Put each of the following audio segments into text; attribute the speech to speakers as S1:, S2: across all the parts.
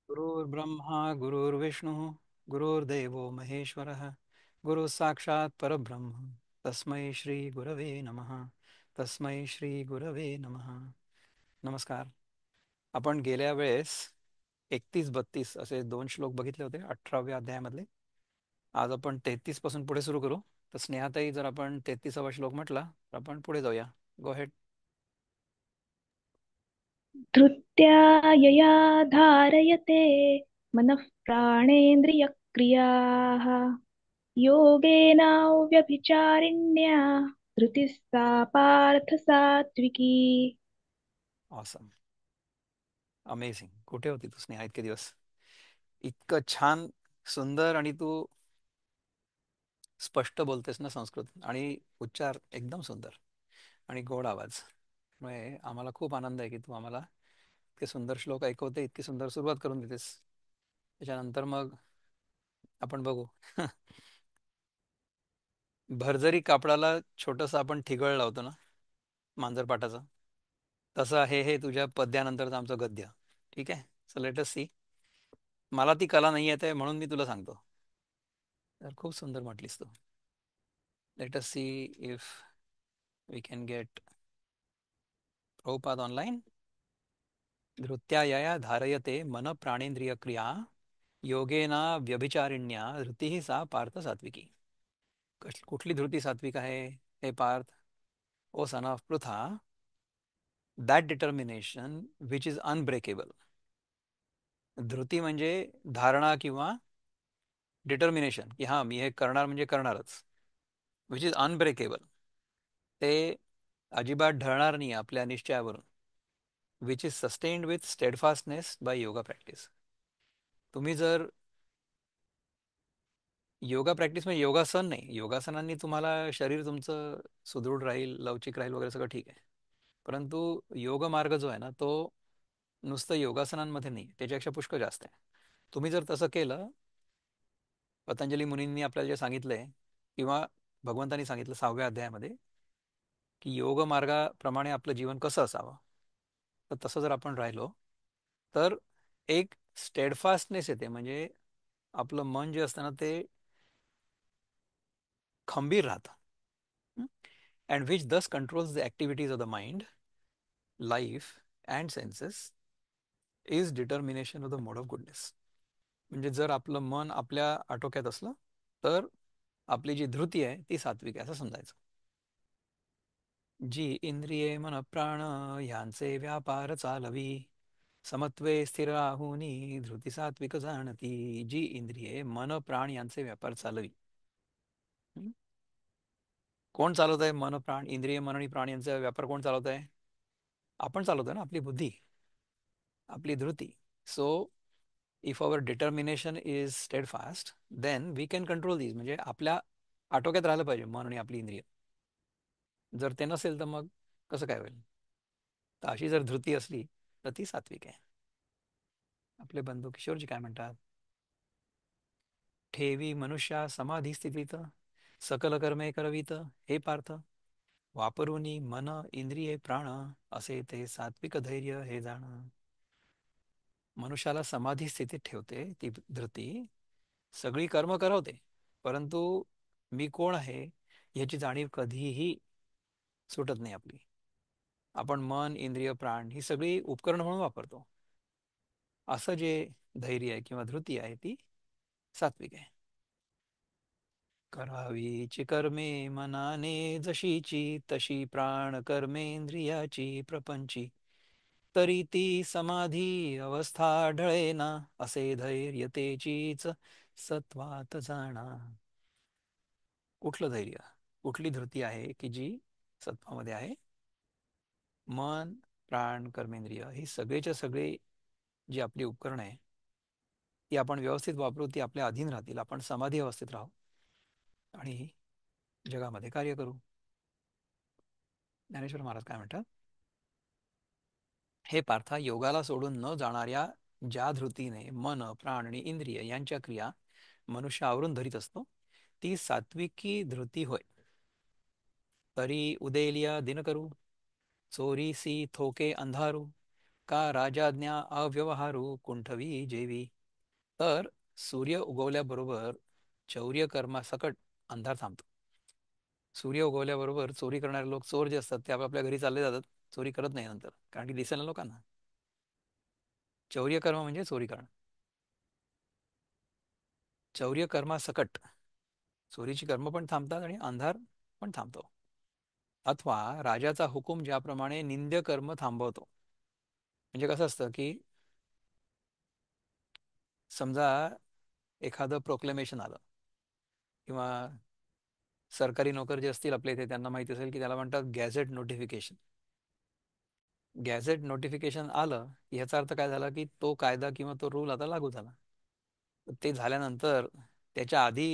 S1: गुरुर्ब्रह्मा गुरुर्विष्णुः गुरुर्देवो महेश्वरः गुरुः साक्षात् परब्रह्म तस्मै श्री गुरवे नमः. तस्मै श्री गुरवे नमः. नमस्कार. आपण गेल्या वेळेस 31-32 असे दोन श्लोक बघितले होते 18व्या अध्यायामधले. आज आपण 33 पासून पुढे सुरू करू. तर स्नेहाताई, जर आपण 33वा श्लोक म्हटला तर आपण पुढे जाऊया. गो हेड.
S2: धृत्या यया धारयते मनः प्राणेन्द्रियक्रियाः योगेनाव्यभिचारिण्या धृतिः सा पार्थ सात्विकी.
S1: ऑसम. अमेझिंग. कुठे होती तू स्नेहा इतके दिवस? इतकं छान, सुंदर, आणि तू स्पष्ट बोलतेस ना संस्कृत, आणि उच्चार एकदम सुंदर आणि गोड आवाज. त्यामुळे आम्हाला खूप आनंद आहे की तू आम्हाला इतके सुंदर श्लोक ऐकवते, इतकी सुंदर सुरुवात करून देतेस. त्याच्यानंतर मग आपण बघू. भरजरी कापडाला छोटस आपण ठिगळ लावतो ना, मांजरपाटाचं, तसं आहे हे तुझ्या पद्यानंतरचं आमचं गद्य. ठीक आहे, सो लेट अस सी. मला ती कला नाही येते म्हणून मी तुला सांगतो. तर खूप सुंदर म्हटलीस तू. Let us see if we can get Prabhupad online. धृत्या यया धारयते मन प्राणेंद्रिय क्रिया योगेना व्यभिचारिण्या धृती सा पार्थ सात्विकी. कुठली धृती सात्विक आहे हे Partha? O son of Pritha, that determination which is unbreakable. धृती म्हणजे धारणा किंवा डिटर्मिनेशन की हां, मी हे करणार म्हणजे करणारच. विच इज अनब्रेकेबल, ते अजिबात ढळणार नाही आपल्या निश्चयावरून. Which is sustained with steadfastness by yoga practice. तुम्ही जर योगा प्रॅक्टिस म्हणजे योगासन नाही, योगासनांनी तुम्हाला शरीर तुमचं सुदृढ राहील, लवचिक राहील वगैरे, सगळं ठीक आहे. परंतु योग मार्ग जो आहे ना, तो नुसतं योगासनांमध्ये नाही, त्याच्यापेक्षा पुष्कळ जास्त आहे. तुम्ही जर तसं केलं, पतंजली मुनींनी आपल्याला जे सांगितलंय, किंवा भगवंतांनी सांगितलं 6व्या अध्यायामध्ये, की योग मार्गाप्रमाणे आपलं जीवन कसं असावं, तर तसं जर आपण राहिलो तर एक स्टेडफास्टनेस येते. म्हणजे आपलं मन जे असतं ना, ते खंबीर राहतं. अँड विच दस controls the activities of the mind, life and census, is determination of the mode of goodness. म्हणजे जर आपलं मन आपल्या आटोक्यात असलं तर आपली जी धृती आहे ती सात्विक आहे असं समजायचं. जी इंद्रिये मन प्राण ह्यांचे व्यापार चालवी, समत्वे स्थिर राहुनी धृती सात्विक जाणती. जी इंद्रिये मन प्राण यांचे व्यापार चालवी. हं? कोण चालवत आहे मन प्राण इंद्रिय मन आणि प्राण यांचा व्यापार? कोण चालवत आहे? आपण चालवतोय ना, आपली बुद्धी, आपली धृती. So if our determination is steadfast, then we can control these. म्हणजे आपल्या आटोक्यात राहिलं पाहिजे मन आणि आपली इंद्रिय. जर ते नसेल तर मग कसं काय होईल? तर अशी जर धृती असली तर ती सात्विक आहे. आपले बंधू किशोरजी काय म्हणतात? ठेवी मनुष्या समाधी स्थितीत सकल कर्मे करवीत, हे पार्थ वापरुनी मन इंद्रिये प्राण, असे ते सात्विक धैर्य हे जाण. मनुष्याला समाधी स्थितीत ठेवते ती धृती, सगळी कर्म करवते, परंतु मी कोण आहे याची जाणीव कधीही सुटत नाही आपली. आपण मन इंद्रिय प्राण ही सगळी उपकरण म्हणून वापरतो. असं जे धैर्य आहे किंवा धृती आहे ती सात्विक आहे. करावीची कर्मे मनाने जशीची तशी, प्राण कर्मेंद्रियाची प्रपंची, तरी ती समाधी अवस्था ढळेना, असे धैर्य तेचीच सत्वात जाणा. कुठलं धैर्य, कुठली धृती आहे की जी सत्वामध्ये आहे? मन प्राण कर्मेंद्रिय ही सगळेच्या सगळे जी आपली उपकरण आहे, ती आपण व्यवस्थित वापरू, ती आपल्या अधीन राहतील, आपण समाधी अवस्थेत राहू आणि जगामध्ये कार्य करू. ज्ञानेश्वर महाराज काय म्हणतात? हे पार्था, योगाला सोडून न जाणाऱ्या ज्या धृतीने मन प्राण आणि इंद्रिय यांच्या क्रिया मनुष्य आवरून धरीत असतो, ती सात्विकी धृती होय. तरी उदेलिया दिन करू, चोरीसी थोके अंधारू, का राजाज्ञा अव्यवहारू कुंठवी जेवी. तर सूर्य उगवल्याबरोबर चौर्य कर्मासकट अंधार थांबतो. सूर्य उगवल्याबरोबर चोरी करणारे लोक, चोर जे असतात, ते आपापल्या घरी चालले जातात. चोरी करत नाही नंतर, कारण की दिसेल ना लोकांना. चौर्य कर्म म्हणजे चोरी करणं. चौर्य कर्मासकट चोरीची कर्म पण थांबतात आणि अंधार पण थांबतो. अथवा राजाचा हुकूम ज्याप्रमाणे निंद्य कर्म थांबवतो. म्हणजे कसं असतं की समजा एखादं प्रोक्लेमेशन आलं, किंवा सरकारी नोकर जे असतील आपल्या इथे, त्यांना माहिती असेल की त्याला म्हणतात गॅझेट नोटिफिकेशन. गॅझेट नोटिफिकेशन आलं की ह्याचा अर्थ काय झाला, की तो कायदा किंवा तो रूल आता लागू झाला. ते झाल्यानंतर त्याच्या आधी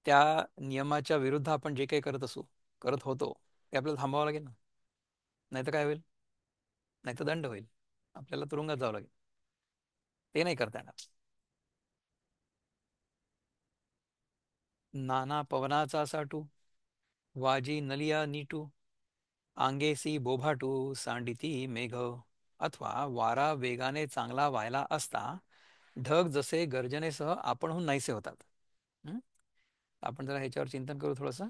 S1: त्या नियमाच्या विरुद्ध आपण जे काही करत होतो, ते आपल्याला थांबावं लागेल ना. नाही तर काय होईल? नाही तर दंड होईल, आपल्याला तुरुंगात जावं लागेल. ते नाही करता येणार. नाना पवनाचा साटू, वाजी नलिया नीटू, अंगेसी बोभाटू, सांडिती मेघ. अथवा वारा वेगाने चांगला व्हायला असता ढग जसे गर्जनेसह आपणहून नाहीसे होतात. हं? आपण जरा ह्याच्यावर चिंतन करू थोडस.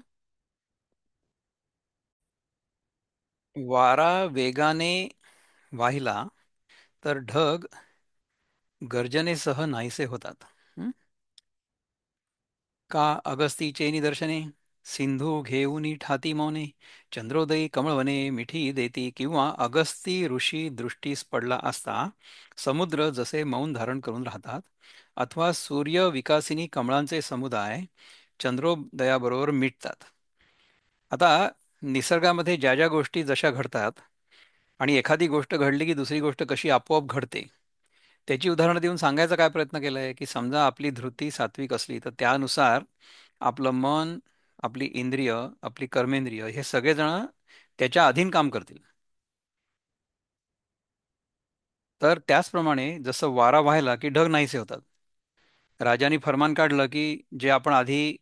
S1: वारा वेगाने वाहिला तर ढग गर्जनेसह नाहीसे होतात. हं? का अगस्तीचे निदर्शने, सिंधू घेऊनी ठाती मौने, चंद्रोदयी कमळवने मिठी देती. किंवा अगस्ती ऋषी दृष्टीस पडला असता समुद्र जसे मौन धारण करून राहतात. अथवा सूर्य विकासिनी कमळांचे समुदाय चंद्रोदयाबरोबर मिटतात. आता निसर्गामध्ये ज्या ज्या गोष्टी जशा घडतात, आणि एखादी गोष्ट घडली की दुसरी गोष्ट कशी आपोआप घडते, त्याची उदाहरणं देऊन सांगायचा काय प्रयत्न केलाय, की समजा आपली धृती सात्विक असली तर त्यानुसार आपलं मन, आपली इंद्रिय, आपली कर्मेंद्रिय हे सगळेजण त्याच्या अधीन काम करतील. तर त्याचप्रमाणे जसं वारा व्हायला की ढग नाहीसे होतात. राजाने फरमान काढलं की जे आपण आधी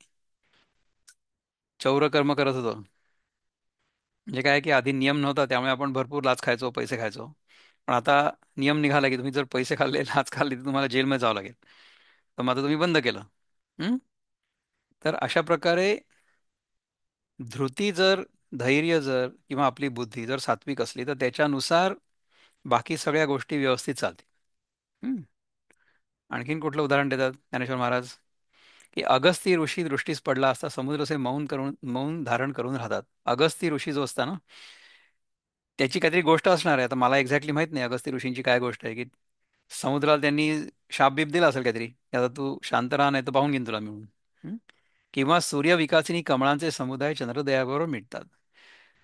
S1: चौरकर्म करत होतो, म्हणजे काय की आधी नियम नव्हता त्यामुळे आपण भरपूर लाच खायचो, पैसे खायचो. पण आता नियम निघाला की तुम्ही जर पैसे खाल्ले, लाच खाल्ली, तर तुम्हाला जेलमध्ये जावं लागेल. तर मग आता तुम्ही बंद केलं. हं? तर अशा प्रकारे धृती जर, धैर्य जर, किंवा आपली बुद्धी जर सात्विक असली तर त्याच्यानुसार बाकी सगळ्या गोष्टी व्यवस्थित चालतील. हं? आणखीन कुठलं उदाहरण देतात ज्ञानेश्वर महाराज, की अगस्ती ऋषी दृष्टीस पडला असता समुद्रचे मौन धारण करून राहतात. अगस्ती ऋषी जो असता ना, त्याची काहीतरी गोष्ट असणार आहे. आता मला एक्झॅक्टली माहित नाही अगस्ती ऋषींची काय गोष्ट आहे, की समुद्राला त्यांनी शाप बीप दिला असेल काहीतरी, की आता तू शांत राहा नाही तर पाहून घेईन तुला मिळून. हं? किंवा सूर्यविकासिनी कमळांचे समुदाय चंद्रोदयाबरोबर मिटतात.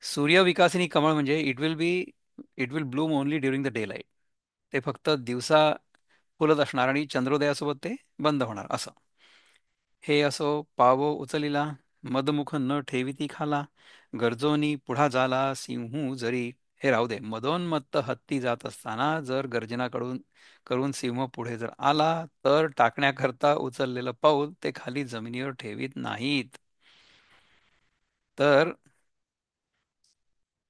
S1: सूर्यविकासिनी कमळ म्हणजे it will Bloom only during the day light. ते फक्त दिवसा फुलत असणार आणि चंद्रोदयासोबत ते बंद होणार असं. हे असो पावो उचलिला, मदमुख न ठेविती खाला, गर्जोनी पुढा झाला सिंहू जरी. हे राहू दे. मदोन्मत्त हत्ती जात असताना जर करून सिंह पुढे जर आला तर टाकण्याकरता उचललेलं पाऊल ते खाली जमिनीवर ठेवीत नाहीत. तर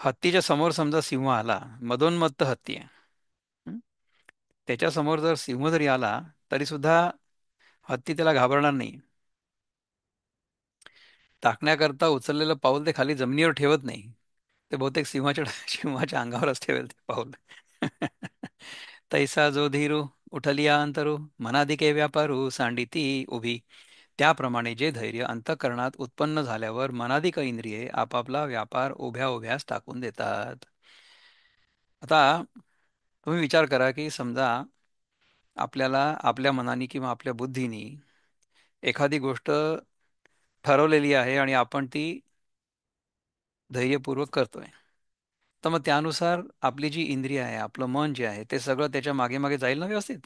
S1: हत्तीच्या समोर समजा सिंह आला, मदोन्मत्त हत्ती आहे. हं? त्याच्या समोर जर सिंह जरी आला तरी सुद्धा हत्ती त्याला घाबरणार नाही. टाकण्याकरता उचललेलं पाऊल ते खाली जमिनीवर ठेवत नाही. ते बहुतेक सिंहाच्या सिंहाच्या अंगावरच ठेवेल ते पाऊल. तैसा जो धीरू उठलिया अंतरू मनाधिके व्यापारू सांडिती उभी. त्याप्रमाणे जे धैर्य अंतःकरणात उत्पन्न झाल्यावर मनाधिक इंद्रिये आपापला व्यापार उभ्या उभ्यास टाकून देतात. आता तुम्ही विचार करा की समजा आपल्याला आपल्या मनाने किंवा आपल्या बुद्धीनी एखादी गोष्ट ठरवलेली आहे आणि आपण ती धैर्यपूर्वक करतोय. तर मग त्यानुसार आपली जी इंद्रिय आहे, आपलं मन जे आहे, ते सगळं त्याच्या मागे मागे जाईल ना व्यवस्थित.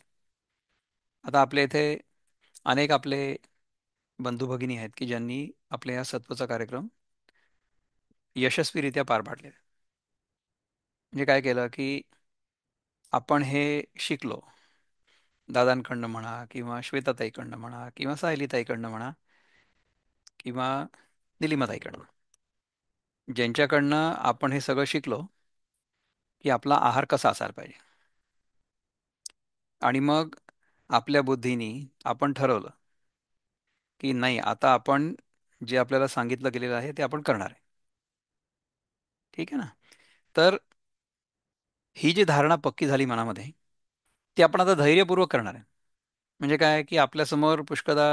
S1: आता आपल्या इथे अनेक आपले बंधू भगिनी आहेत की ज्यांनी आपल्या या सत्वचा कार्यक्रम यशस्वीरित्या पार पाडले. म्हणजे काय केलं की आपण हे शिकलो दादांकडनं म्हणा, किंवा श्वेताताईकडनं म्हणा, किंवा सायलीताईकडनं म्हणा, किंवा निलिमाताईकडनं, ज्यांच्याकडनं आपण हे सगळं शिकलो, की आपला आहार कसा असायला पाहिजे. आणि मग आपल्या बुद्धीने आपण ठरवलं की नाही, आता आपण जे आपल्याला सांगितलं गेलेलं आहे ते आपण करणार आहे. ठीक आहे ना. तर ही जी धारणा पक्की झाली मनामध्ये, ती आपण आता धैर्यपूर्वक करणार आहे. म्हणजे काय की आपल्यासमोर पुष्कळदा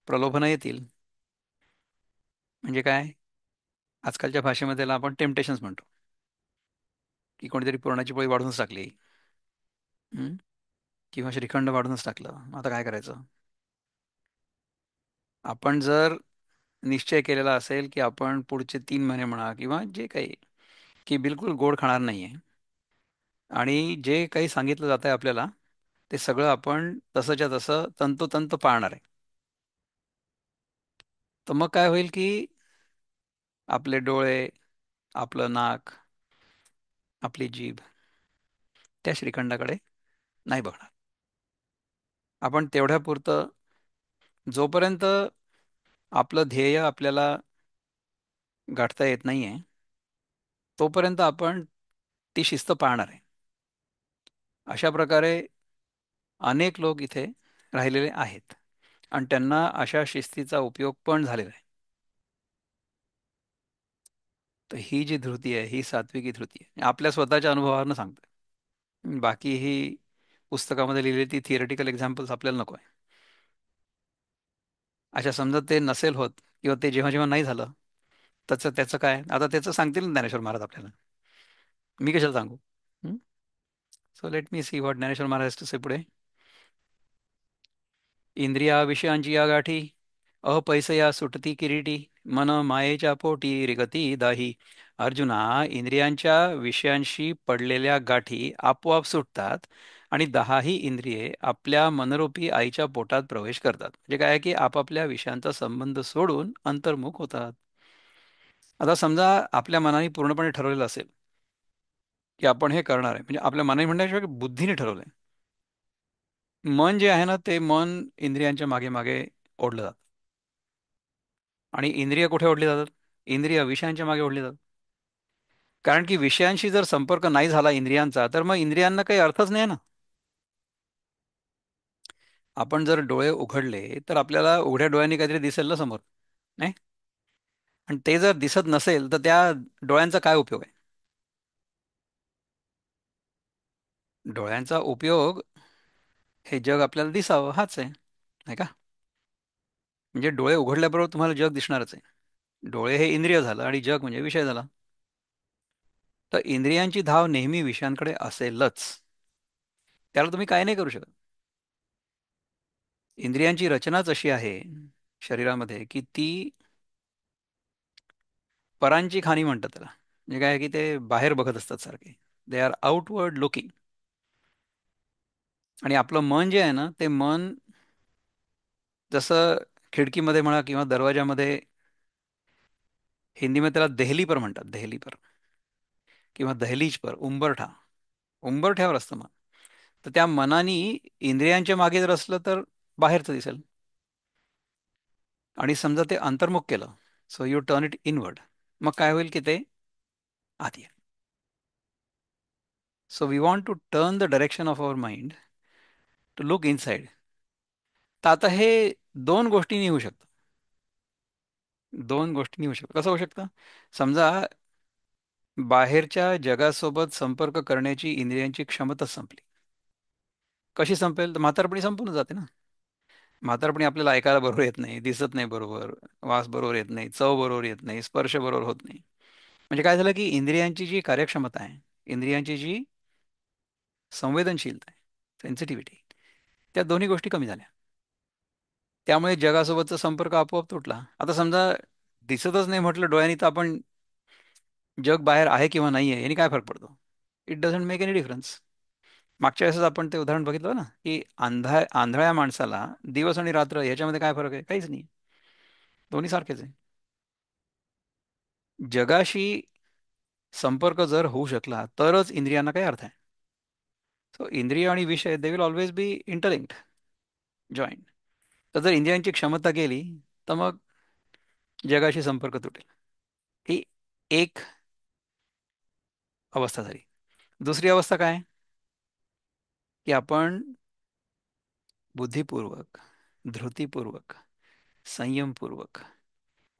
S1: प्रलोभनं येतील. म्हणजे काय, आजकालच्या भाषेमध्ये त्याला आपण टेम्पटेशन्स म्हणतो, की कोणीतरी पुरणाची पोळी वाढूनच टाकली. हं? किंवा श्रीखंड वाढूनच टाकलं, आता काय करायचं. आपण जर निश्चय केलेला असेल की आपण पुढचे 3 महिने म्हणा किंवा जे काही, की बिलकुल गोड खाणार नाहीये, आणि जे काही सांगितलं जात आहे आपल्याला ते सगळं आपण तसंच्या तसं तंतोतंत पाळणार आहे, तर मग काय होईल की आपले डोळे, आपलं नाक, आपली जीभ त्या श्रीखंडाकडे नाही बघणार. आपण तेवढ्यापुरतं, जोपर्यंत आपलं ध्येय आपल्याला गाठता येत नाहीये, तोपर्यंत आपण ती शिस्त पाळणार आहे. अशा प्रकारे अनेक लोक इथे राहिलेले आहेत आणि त्यांना अशा शिस्तीचा उपयोग पण झालेला आहे. तर ही जी धृती आहे ही सात्विकी धृती आहे, आपल्या स्वतःच्या अनुभवावरनं सांगतोय. बाकी ही पुस्तकामध्ये लिहिलेली ती थिअरेटिकल एक्झाम्पल्स आपल्याला नको आहे. अशा समजा ते नसेल होत, किंवा ते जेव्हा जेव्हा नाही झालं, त्याचं त्याचं काय, आता त्याचं सांगतील ना ज्ञानेश्वर महाराज आपल्याला, मी कशाला सांगू. So let me see what Dnyaneshwar Maharaj to say पुढे. इंद्रिया विषयांची या गाठी, अपैसया सुटती किरीटी, मन मायेच्या पोटी रिगती दाही. अर्जुना, इंद्रियांच्या विषयांशी पडलेल्या गाठी आपोआप सुटतात आणि 10ही इंद्रिये आपल्या मनरूपी आईच्या पोटात प्रवेश करतात. म्हणजे काय आहे की आपापल्या विषयांचा संबंध सोडून अंतर्मुख होतात. आता समजा आपल्या मनाने पूर्णपणे ठरवलेलं असेल की आपण हे करणार आहे, म्हणजे आपल्या मनाने म्हणण्याशिवाय बुद्धीने ठरवलंय. मन जे आहे ना, ते मन इंद्रियांच्या मागे मागे ओढलं जातं. आणि इंद्रिय कुठे ओढली जातात? इंद्रिय विषयांच्या मागे ओढली जातात. कारण की विषयांशी जर संपर्क नाही झाला इंद्रियांचा, तर मग इंद्रियांना काही अर्थच नाही ना. आपण जर डोळे उघडले तर आपल्याला उघड्या डोळ्यांनी काहीतरी दिसेल ना समोर, नाही? आणि ते जर दिसत नसेल तर त्या डोळ्यांचा काय उपयोग आहे? डोळ्यांचा उपयोग हे जग आपल्याला दिसावं हाच आहे, नाही का? म्हणजे डोळे उघडल्याबरोबर तुम्हाला जग दिसणारच आहे. डोळे हे इंद्रिय झालं आणि जग म्हणजे विषय झाला. तर इंद्रियांची धाव नेहमी विषयांकडे असेलच, त्याला तुम्ही काय नाही करू शकत. इंद्रियांची रचनाच अशी आहे शरीरामध्ये की ती परांची खाणी म्हणतात त्याला. म्हणजे काय आहे की ते बाहेर बघत असतात सारखे, दे आर आउटवर्ड लुकिंग. आणि आपलं मन जे आहे ना, ते मन जसं खिडकीमध्ये म्हणा किंवा दरवाजामध्ये, हिंदीमध्ये त्याला देहली पर म्हणतात, देहली पर किंवा दहलीज पर, उंबरठा, उंबरठ्यावर असतं मन. तर त्या मनाने इंद्रियांच्या मागे जर असलं तर बाहेरचं दिसेल. आणि समजा ते अंतर्मुख केलं, so you turn it inward, मग काय होईल की ते आत येईल. So we want to turn the direction of our mind to look inside. तर आता हे दोन गोष्टींनी होऊ शकतं. दोन गोष्टींनी होऊ शकतं. कसं होऊ शकतं? समजा बाहेरच्या जगासोबत संपर्क करण्याची इंद्रियांची क्षमताच संपली. कशी संपेल? तर म्हातारपणी संपून जाते ना. म्हातारपणी आपल्याला ऐकायला बरोबर येत नाही, दिसत नाही बरोबर, वास बरोबर येत नाही, चव बरोबर येत नाही, स्पर्श बरोबर होत नाही. म्हणजे काय झालं की इंद्रियांची जी कार्यक्षमता आहे, इंद्रियांची जी संवेदनशीलता आहे, सेन्सिटिव्हिटी, त्या दोन्ही गोष्टी कमी झाल्या. त्यामुळे जगासोबतचा संपर्क आपोआप तुटला. आता समजा दिसतच नाही म्हटलं डोळ्यांनी, तर आपण जग बाहेर आहे किंवा नाही आहे याने काय फरक पडतो? It doesn't make any difference. मागच्या वेळेस आपण ते उदाहरण बघितलं ना, की आंधळ्या माणसाला दिवस आणि रात्र याच्यामध्ये काय फरक आहे? काहीच नाही. दोन्ही सारखेच आहे. जगाशी संपर्क जर होऊ शकला तरच इंद्रियांना काही अर्थ आहे. सो इंद्रिय आणि विषय they will always be interlinked, joint. तर जर इंद्रियांची क्षमता गेली तर मग जगाशी संपर्क तुटेल. ही एक अवस्था झाली. दुसरी अवस्था काय, की आपण बुद्धिपूर्वक, धृतीपूर्वक, संयमपूर्वक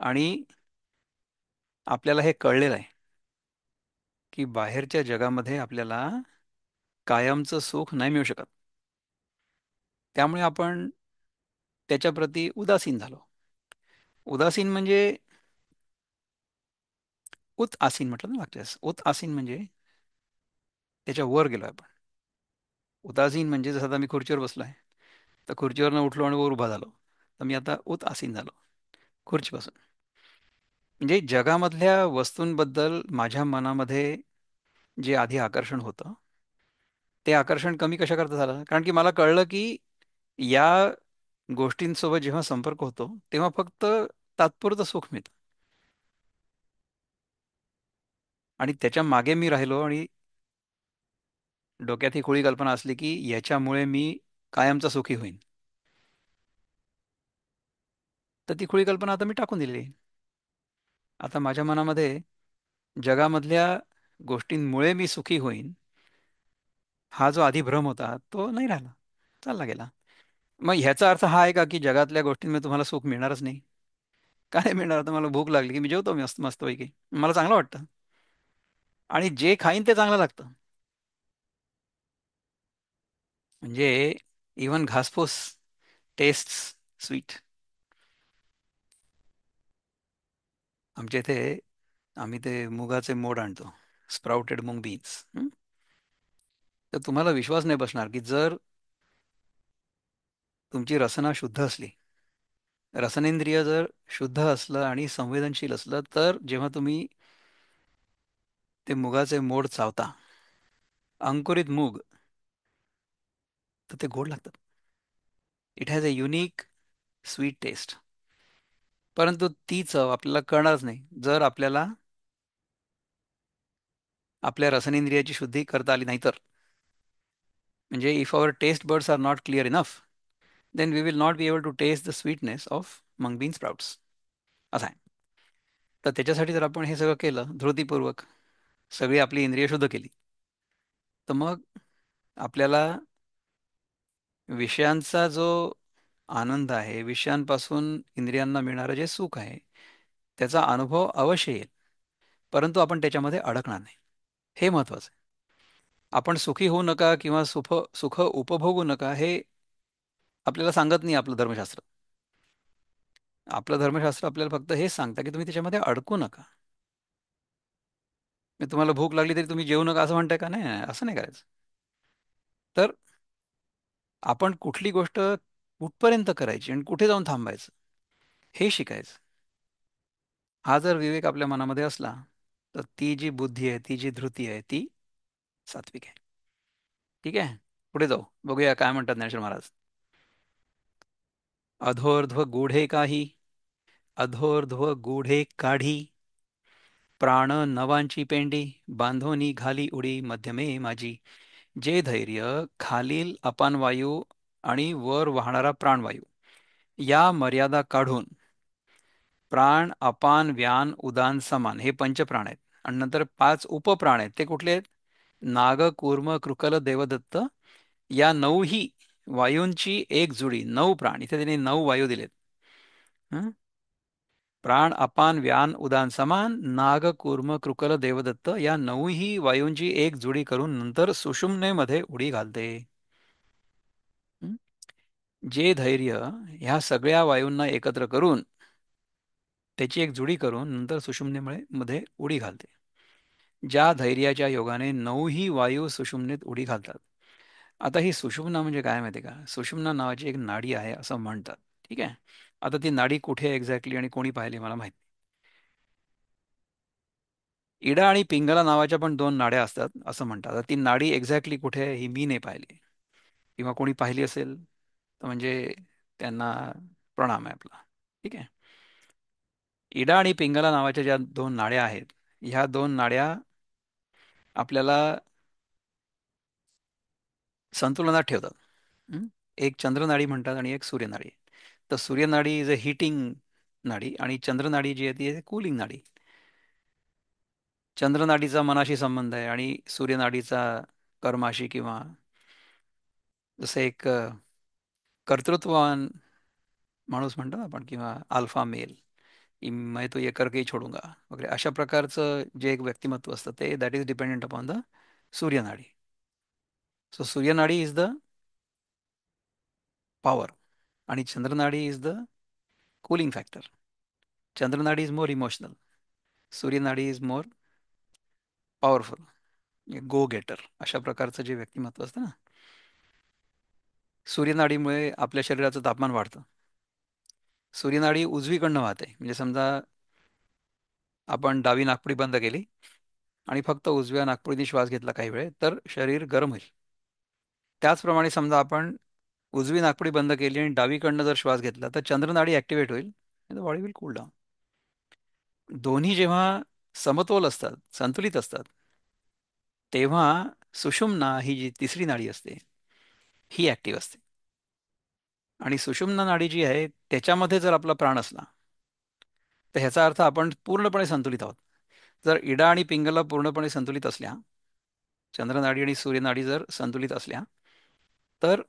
S1: आणि आपल्याला हे कळलेलं आहे की बाहेरच्या जगामध्ये आपल्याला कायमचं सुख नाही मिळू शकत. त्यामुळे आपण त्याच्याप्रती उदासीन झालो. उदासीन म्हणजे उत आसीन म्हटलं ना मागच्यास. उत आसीन म्हणजे त्याच्या वर गेलोय आपण. उदासीन म्हणजे जसं आता मी खुर्चीवर बसलोय, तर खुर्चीवरनं उठलो आणि वर उभा झालो, तर मी आता उत आसीन झालो खुर्चीपासून. म्हणजे जगामधल्या वस्तूंबद्दल माझ्या मनामध्ये जे आधी आकर्षण होतं, ते आकर्षण कमी कशा करता झालं, कारण की मला कळलं की या गोष्टींसोबत जेव्हा संपर्क होतो तेव्हा फक्त तात्पुरतं सुख मिळतं. आणि त्याच्या मागे मी राहिलो आणि डोक्यात ही खुळी कल्पना असली की याच्यामुळे मी कायमचा सुखी होईन. तर ती खुळी कल्पना आता मी टाकून दिलेली आहे. आता माझ्या मनामध्ये जगामधल्या गोष्टींमुळे मी सुखी होईन हा जो आधी भ्रम होता तो नाही राहिला, चालला गेला. मग ह्याचा अर्थ हा आहे का की जगातल्या गोष्टींमध्ये तुम्हाला सुख मिळणारच नाही? काय नाही मिळणार. आता मला भूक लागली की मी जेवतो मस्त मस्तपैकी, मला चांगलं वाटतं. आणि जे खाईन ते चांगलं लागतं. म्हणजे इवन घासपूस टेस्ट स्वीट. आमच्या इथे आम्ही ते मुगाचे मोड आणतो, स्प्राउटेड मूंग बीन्स. तर तुम्हाला विश्वास नाही बसणार की जर तुमची रसना शुद्ध असली, रसनेंद्रिय जर शुद्ध असलं आणि संवेदनशील असलं, तर जेव्हा तुम्ही ते मुगाचे मोड चावता, अंकुरित मूग, तर ते गोड लागतात. It has a unique sweet taste. परंतु ती चव आपल्याला कळणारच नाही जर आपल्याला आपल्या रसनेंद्रियाची शुद्धी करता आली नाही तर. म्हणजे if our taste buds are not clear enough, then we will not be able to taste the sweetness of mung bean sprouts. असं आहे. तर त्याच्यासाठी जर आपण हे सगळं केलं धृतीपूर्वक, सगळी आपली इंद्रिय शुद्ध केली, तर मग आपल्याला विषयांचा जो आनंद आहे, विषयांपासून इंद्रियांना मिळणारं जे सुख आहे, त्याचा अनुभव अवश्य येईल. परंतु आपण त्याच्यामध्ये अडकणार नाही, हे महत्वाचं आहे. आपण सुखी होऊ नका किंवा सुख उपभोगू नका हे आपल्याला सांगत नाही आपलं धर्मशास्त्र. आपलं धर्मशास्त्र आपल्याला फक्त हेच सांगतं की तुम्ही त्याच्यामध्ये अडकू नका. मी तुम्हाला भूक लागली तरी तुम्ही जेवू नका असं म्हणताय का? नाही नाही, असं नाही करायचं. तर आपण कुठली गोष्ट कुठपर्यंत करायची आणि कुठे जाऊन थांबायचं हे शिकायचं. हा जर विवेक आपल्या मनामध्ये असला, तर ती जी बुद्धी आहे, ती जी धृती आहे, ती सात्विक आहे. ठीक आहे. पुढे जाऊ, बघूया काय म्हणतात ज्ञानेश्वर महाराज. अधोर्ध्व गूढे काही, अधोर्ध्व गूढे काढी, प्राण नवांची पेंडी, बांधोनी घाली उडी मध्यमे माझी. जे धैर्य खालील अपानवायू आणि वर वाहणारा प्राणवायू या मर्यादा काढून प्राण, अपान, व्यान, उदान, समान हे पंचप्राण आहेत. आणि नंतर पाच उपप्राण आहेत. ते कुठले आहेत? नाग, कूर्म, कृकल, देवदत्त या नऊही वायूंची एक जुडी, नऊ प्राण. इथे त्यांनी नऊ वायू दिलेत. हं? प्राण, अपान, व्यान, उदान, समान, नाग, कूर्म, कृकल, देवदत्त या नऊही वायूंची एक जुडी करून नंतर सुषुम्नेमध्ये उडी घालते. हं? जे धैर्य ह्या सगळ्या वायूंना एकत्र करून त्याची एक जुडी करून नंतर सुषुम्नेमुळे मध्ये उडी घालते. ज्या धैर्याच्या योगाने नऊही वायू सुषुम्नेत उडी घालतात. आता ही सुषुम्ना म्हणजे काय माहिती का? सुषुम्ना नावाची एक नाडी आहे असं म्हणतात. ठीक आहे. आता ती नाडी कुठे आहे एक्झॅक्टली आणि कोणी पाहिली मला माहित नाही. इडा आणि पिंगला नावाच्या पण दोन नाड्या असतात असं म्हणतात. आता ती नाडी एक्झॅक्टली कुठे आहे ही मी नाही पाहिली, किंवा कोणी पाहिली असेल तर म्हणजे त्यांना प्रणाम आहे आपला. ठीक आहे. इडा आणि पिंगला नावाच्या ज्या दोन नाड्या आहेत, ह्या दोन नाड्या आपल्याला संतुलनात ठेवतात. हं? एक चंद्रनाडी म्हणतात आणि एक सूर्यनाडी. तर सूर्यनाडी इज अ हिटिंग नाडी आणि चंद्रनाडी जी आहे ती कूलिंग नाडी. चंद्रनाडीचा मनाशी संबंध आहे आणि सूर्यनाडीचा कर्माशी, किंवा जसं एक कर्तृत्ववान माणूस म्हणतो ना आपण, किंवा अल्फा मेल, मैं तो ये करके ही छोडूंगा वगैरे, अशा प्रकारचं जे एक व्यक्तिमत्व असतं ते that is dependent upon the suryanadi. So suryanadi is the power आणि chandranadi is the cooling factor. Chandranadi is more emotional, suryanadi is more powerful, go getter, अशा प्रकारचं जे व्यक्तिमत्व असतं ना. सूर्यनाडीमुळे आपल्या शरीराचं तापमान वाढतं. सूर्यनाडी उजवीकडनं वाहते, म्हणजे समजा आपण डावी नाकपुडी बंद केली आणि फक्त उजव्या नाकपुडीने श्वास घेतला काही वेळ, तर शरीर गरम होईल. त्याचप्रमाणे समजा आपण उजवी नाकपुडी बंद केली आणि डावीकडनं जर श्वास घेतला तर चंद्रनाडी ऍक्टिव्हेट होईल, बॉडी विल कूल डाऊन. दोन्ही जेव्हा समतोल असतात, संतुलित असतात, तेव्हा सुषुम्ना ही जी तिसरी नाडी असते ही ऍक्टिव्ह असते. आणि सुषुम्ना नाडी जी आहे त्याच्यामध्ये जर आपला प्राण असला तर ह्याचा अर्थ आपण पूर्णपणे संतुलित आहोत. जर इडा आणि पिंगला पूर्णपणे संतुलित असल्या, चंद्रनाडी आणि सूर्यनाडी जर संतुलित असल्या, तर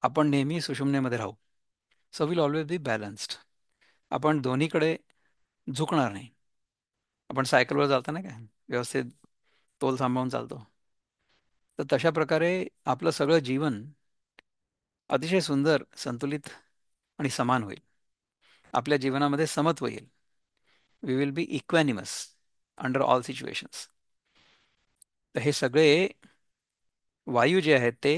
S1: आपण नेहमी सुषुम्नेमध्ये राहू. So will always be balanced. आपण दोन्हीकडे झुकणार नाही. आपण सायकलवर चालता ना काय, व्यवस्थित तोल सांभाळून चालतो, तर तशा प्रकारे आपलं सगळं जीवन अतिशय सुंदर, संतुलित आणि समान होईल. आपल्या जीवनामध्ये समत्व येईल. We will be equanimous under all situations. तर हे सगळे वायू जे आहेत ते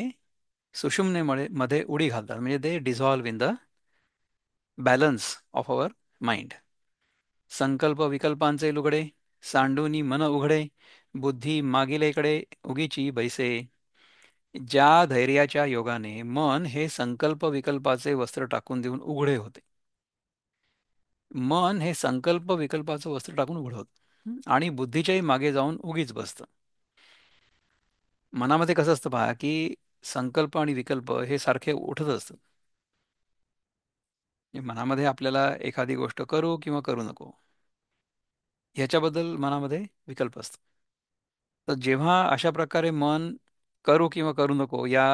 S1: सुषुम्नेमुळे मध्ये उडी घालतात, म्हणजे ते dissolve in the balance of our mind. संकल्प विकल्पांचे लुगडे सांडूनी मन उघडे, बुद्धी मागिलेकडे उगीची बैसे. ज्या धैर्याच्या योगाने मन हे संकल्प विकल्पाचे वस्त्र टाकून देऊन उघडे होते. मन हे संकल्प विकल्पाचं वस्त्र टाकून उघडं होतं आणि बुद्धीच्याही मागे जाऊन उगीच बसतं. मनामध्ये कसं असतं पहा, की संकल्प आणि विकल्प हे सारखे उठत असतात. म्हणजे मनामध्ये आपल्याला एखादी गोष्ट करू किंवा करू नको ह्याच्याबद्दल मनामध्ये विकल्प असतो. तर जेव्हा अशा प्रकारे मन करू किंवा करू नको या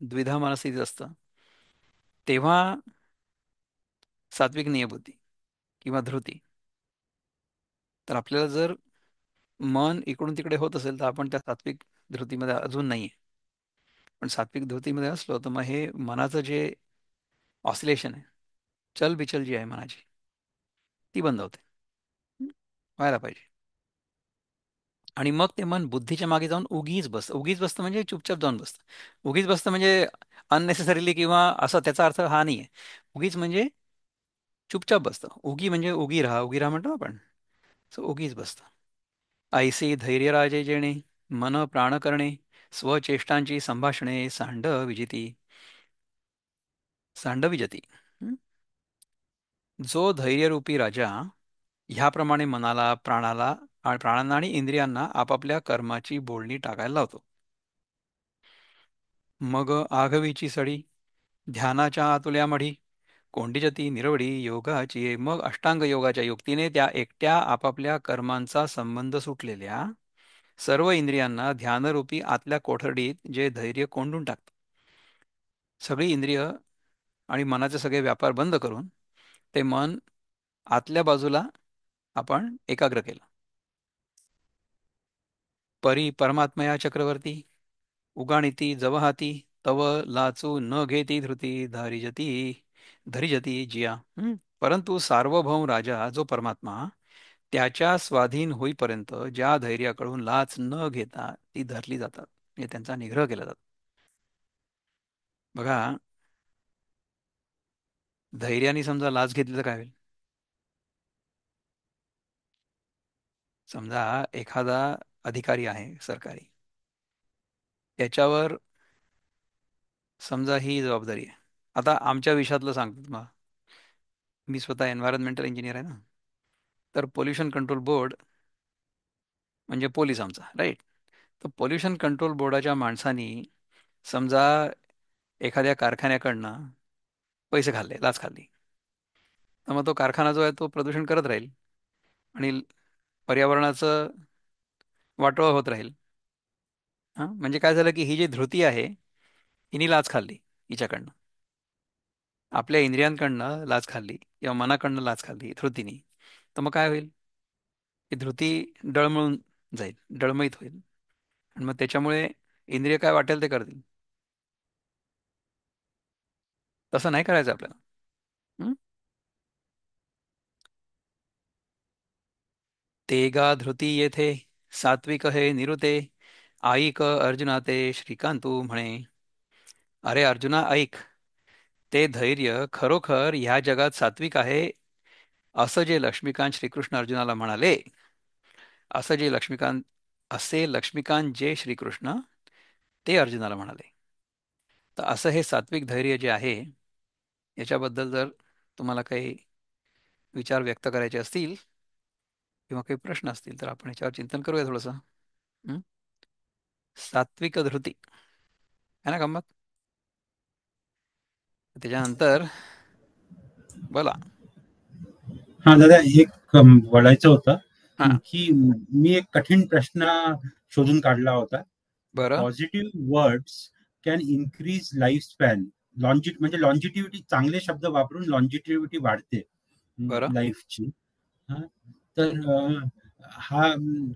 S1: द्विधा मनस्थितीत असतं, तेव्हा सात्विक नियबुद्धी किंवा धृती. तर आपल्याला जर मन इकडून तिकडे होत असेल तर आपण त्या सात्विक धृतीमध्ये अजून नाहीये. पण सात्विक धृतीमध्ये असलो तर मग हे मनाचं जे ऑसिलेशन आहे, चलबिचल जी आहे मनाची, ती बंद होते. हं? व्हायला पाहिजे. आणि मग ते मन बुद्धीच्या मागे जाऊन उगीच बसतं. उगीच बसतं म्हणजे चुपचाप जाऊन बसतं. उगीच बसतं म्हणजे अननेसेसरीली किंवा असं, त्याचा अर्थ हा नाही आहे. उगीच म्हणजे चुपचाप बसतं. उगी राहा म्हणतो ना आपण. सो उगीच बसतं. ऐसी धैर्यराजे जेणे मन प्राण करणे, स्वचेष्टांची संभाषणे सांडविजती. हं? जो धैर्यरूपी राजा ह्याप्रमाणे मनाला, प्राणांना आणि इंद्रियांना आपापल्या कर्माची बोलणी टाकायला लावतो. मग आघवीची सडी ध्यानाच्या आतुल्या मढी, कोंडीजती निरवडी योगाची. मग अष्टांग योगाच्या युक्तीने त्या एकट्या आपापल्या कर्मांचा संबंध सुटलेल्या सर्व इंद्रियांना ध्यानरूपी आतल्या कोठडीत जे धैर्य कोंडून टाकतं. सगळी इंद्रिय आणि मनाचे सगळे व्यापार बंद करून ते मन आतल्या बाजूला आपण एकाग्र केलं. परी परमात्मया चक्रवर्ती उगाणिती जवहाती, तव लाचू न घेती धृती धरिजती जिया. परंतु सार्वभौम राजा जो परमात्मा, त्याच्या स्वाधीन होईपर्यंत ज्या धैर्याकडून लाच न घेता ती धरली जातात, म्हणजे त्यांचा निग्रह केला जातो. बघा, धैर्याने समजा लाच घेतली तर काय होईल? समजा एखादा अधिकारी आहे सरकारी, त्याच्यावर समजा ही जबाबदारी आहे. आता आमच्या विषयातलं सांगतो तुम्हाला. मी स्वतः एन्व्हायरमेंटल इंजिनियर आहे ना. तर पोल्युशन कंट्रोल बोर्ड म्हणजे पोलीस आमचा, राईट. तर पोल्युशन कंट्रोल बोर्डाच्या माणसांनी समजा एखाद्या कारखान्याकडनं पैसे खाल्ले, लाच खाल्ली, तर मग तो कारखाना जो आहे तो प्रदूषण करत राहील आणि पर्यावरणाचं वाटोळं होत राहील. हा, म्हणजे काय झालं की ही जी धृती आहे हिने लाच खाल्ली हिच्याकडनं, आपल्या इंद्रियांकडनं लाच खाल्ली किंवा मनाकडनं लाच खाल्ली धृतीने. तर मग काय होईल? ही धृती डळमळून जाईल, डळमळीत होईल, आणि मग त्याच्यामुळे इंद्रिय काय वाटेल ते करतील. तसं नाही करायचं आपल्याला. हं? तेगा धृती येथे सात्विक हे निरुते, ऐक अर्जुना ते श्रीकांतू म्हणे. अरे अर्जुना ऐक, ते धैर्य खरोखर ह्या जगात सात्विक आहे, असं जे लक्ष्मीकांत श्रीकृष्ण अर्जुनाला म्हणाले. असं जे लक्ष्मीकांत असे लक्ष्मीकांत जे श्रीकृष्ण ते अर्जुनाला म्हणाले. तर असं हे सात्विक धैर्य जे आहे याच्याबद्दल जर तुम्हाला काही विचार व्यक्त करायचे असतील किंवा काही प्रश्न असतील तर आपण याच्यावर चिंतन करूया थोडंसं. हं? सात्विक धृती है ना गंमत. त्याच्यानंतर बोला.
S3: हा दादा, एक बोलायचं होतं
S1: हा.
S3: की मी एक कठीण प्रश्न शोधून काढला होता.
S1: बरं.
S3: Positive words can increase life span. म्हणजे लॉन्जिटिव्हिटी, चांगले शब्द वापरून लॉन्जिटिव्हिटी वाढते
S1: बरं.
S3: लाईफची. हा, तर हा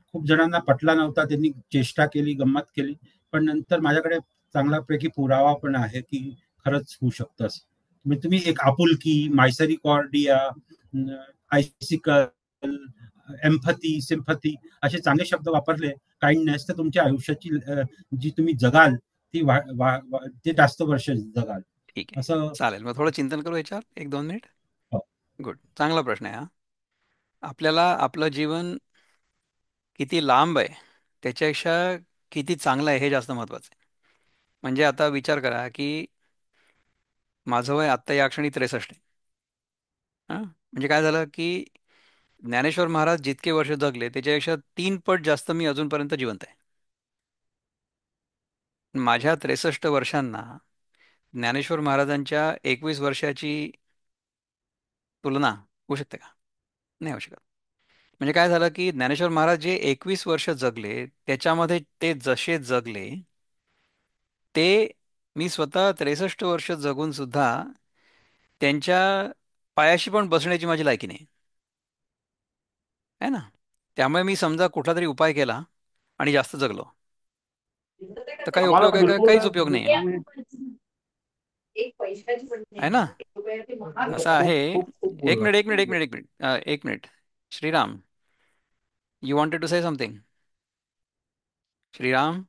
S3: खूप जणांना पटला नव्हता, त्यांनी चेष्टा केली, गंमत केली, पण नंतर माझ्याकडे चांगल्यापैकी पुरावा पण आहे की खरंच होऊ शकतं असं. म्हणजे तुम्ही एक आपुलकी, मायसरिकॉर्डिया, आयसिकल, एम्पथी, सिम्पथी असे चांगले शब्द वापरले, काइंडनेस, तर तुमच्या आयुष्याची जी तुम्ही जगाल ती ते जास्त वर्ष जगाल
S1: ठीक आहे.
S3: असं.
S1: चालेल, मग थोडं चिंतन करू याच्यावर 1-2 मिनिट.
S3: हो.
S1: गुड, चांगला प्रश्न आहे हा. आपल्याला आपलं जीवन किती लांब आहे त्याच्यापेक्षा किती चांगलं आहे हे जास्त महत्वाचं आहे. म्हणजे आता विचार करा की माझं वय आत्ता या क्षणी 63 आहे. हां, म्हणजे काय झालं की ज्ञानेश्वर महाराज जितके वर्ष जगले त्याच्यापेक्षा 3 पट जास्त मी अजूनपर्यंत जिवंत आहे. माझ्या 63 वर्षांना ज्ञानेश्वर महाराजांच्या 21 वर्षाची तुलना होऊ शकते का? नाही होऊ शकत. म्हणजे काय झालं की ज्ञानेश्वर महाराज जे 21 वर्ष जगले त्याच्यामध्ये ते जसे जगले ते मी स्वतः 63 वर्ष जगून सुद्धा त्यांच्या पायाशी पण बसण्याची माझी लायकी नाही आहे ना. त्यामुळे मी समजा कुठला तरी उपाय केला आणि जास्त जगलो तर काही
S3: आम्हाला
S1: उपयोग
S3: तर
S1: आहे का?
S3: बिलकुल
S1: काहीच उपयोग नाही आहे.
S3: नाही.
S1: आहे ना. असं आहे.
S3: खूप खूप
S1: एक
S3: बोलला.
S1: मिनिट, एक मिनिट, एक मिनिट, एक मिनिट, एक minute. Shriram, you wanted to say something? Shriram,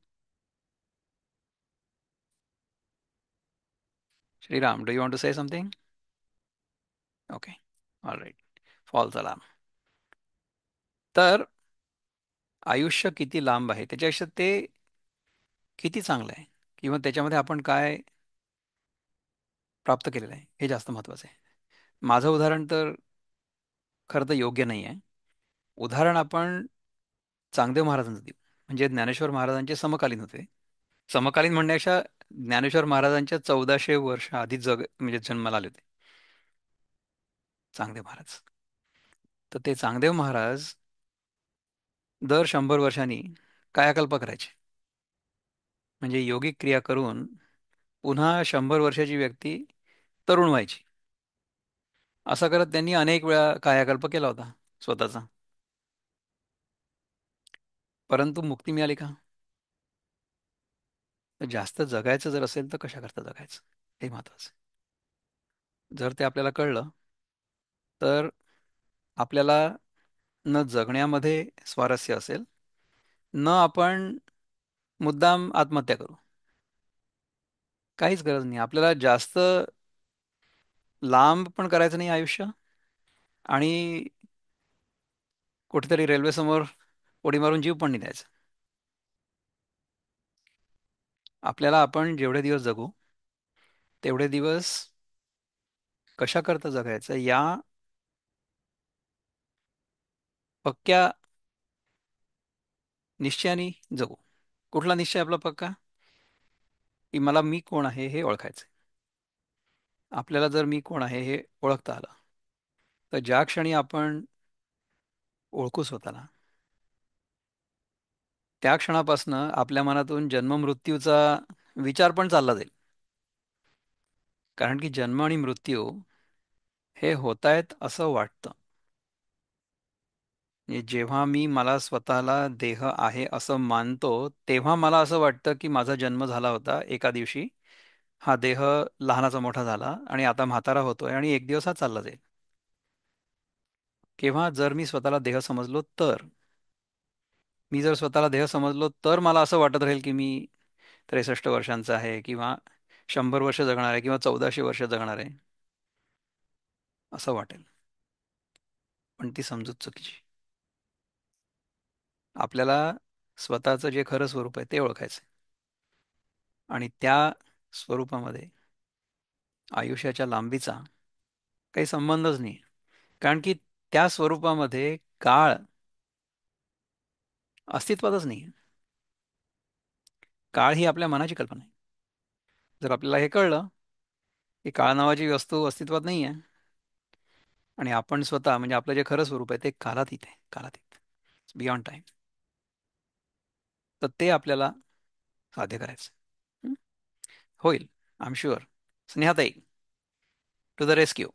S1: Shriram, do you want to say something? Okay, all right. False alarm. तर आयुष्य किती लांब आहे त्याच्यापेक्षा ते किती चांगलं आहे किंवा त्याच्यामध्ये आपण काय प्राप्त केलेलं आहे हे जास्त महत्त्वाचं आहे. माझं उदाहरण तर खरं तर योग्य नाही आहे. उदाहरण आपण चांगदेव महाराजांचं देऊ, म्हणजे ज्ञानेश्वर महाराजांचे समकालीन होते. समकालीन म्हणण्यापेक्षा ज्ञानेश्वर महाराजांच्या 1400 वर्ष आधी म्हणजे जन्माला आले होते चांगदेव महाराज. तर ते चांगदेव महाराज दर 100 वर्षांनी कायाकल्प करायचे, म्हणजे योगिक क्रिया करून पुन्हा 100 वर्षाची व्यक्ती तरुण व्हायची. असं करत त्यांनी अनेक वेळा कायाकल्प केला होता स्वतःचा. परंतु मुक्ती मिळाली का? तर जास्त जगायचं जर असेल तर कशा करता जगायचं हे महत्वाचं आहे. जर ते आपल्याला कळलं तर आपल्याला न जगण्यामध्ये स्वारस्य असेल, न आपण मुद्दाम आत्महत्या करू. काहीच गरज नाही आपल्याला जास्त लांब पण करायचं नाही आयुष्य, आणि कुठेतरी रेल्वे समोर उडी मारून जीव पण नाही द्यायचा. आपल्याला आपण जेवढे दिवस जगू तेवढे दिवस कशा करता जगायचं या पक्क्या निश्चयाने जगू. कुठला निश्चय आपला पक्का? की मला मी कोण आहे हे ओळखायचं. आपल्याला जर मी कोण आहे हे ओळखता आलं तर ज्या क्षणी आपण ओळखू स्वतःला त्या क्षणापासनं आपल्या मनातून जन्ममृत्यूचा विचार पण चालला जाईल. कारण की जन्म आणि मृत्यू हे होतायत असं वाटतं. म्हणजे जेव्हा मी मला स्वतःला देह आहे असं मानतो, तेव्हा मला असं वाटतं की माझा जन्म झाला होता एका दिवशी. हा देह लहानाचा मोठा झाला आणि आता म्हातारा होतोय आणि एक दिवस हा चालला जाईल. केव्हा? जर मी स्वतःला देह समजलो तर. मी जर स्वतःला देह समजलो तर मला असं वाटत राहील की मी 63 वर्षांचा आहे किंवा 100 वर्ष जगणार आहे किंवा 1400 वर्ष जगणार आहे असं वाटेल. पण ती समजूत चुकीची. आपल्याला स्वतःचं जे खरं स्वरूप आहे ते ओळखायचं आणि त्या स्वरूपामध्ये आयुष्याच्या लांबीचा काही संबंधच नाही. कारण की त्या स्वरूपामध्ये काळ अस्तित्वातच नाही. काळ ही आपल्या मनाची कल्पना आहे. जर आपल्याला हे कळलं की काळ नावाची वस्तू अस्तित्वात नाही आहे आणि आपण स्वतः म्हणजे आपलं जे खरं स्वरूप आहे ते कालातीत आहे, कालातीत, बियॉन्ड टाइम, तर ते आपल्याला साध्य करायचं. हं? होईल, I am sure. Snehatai, to the rescue.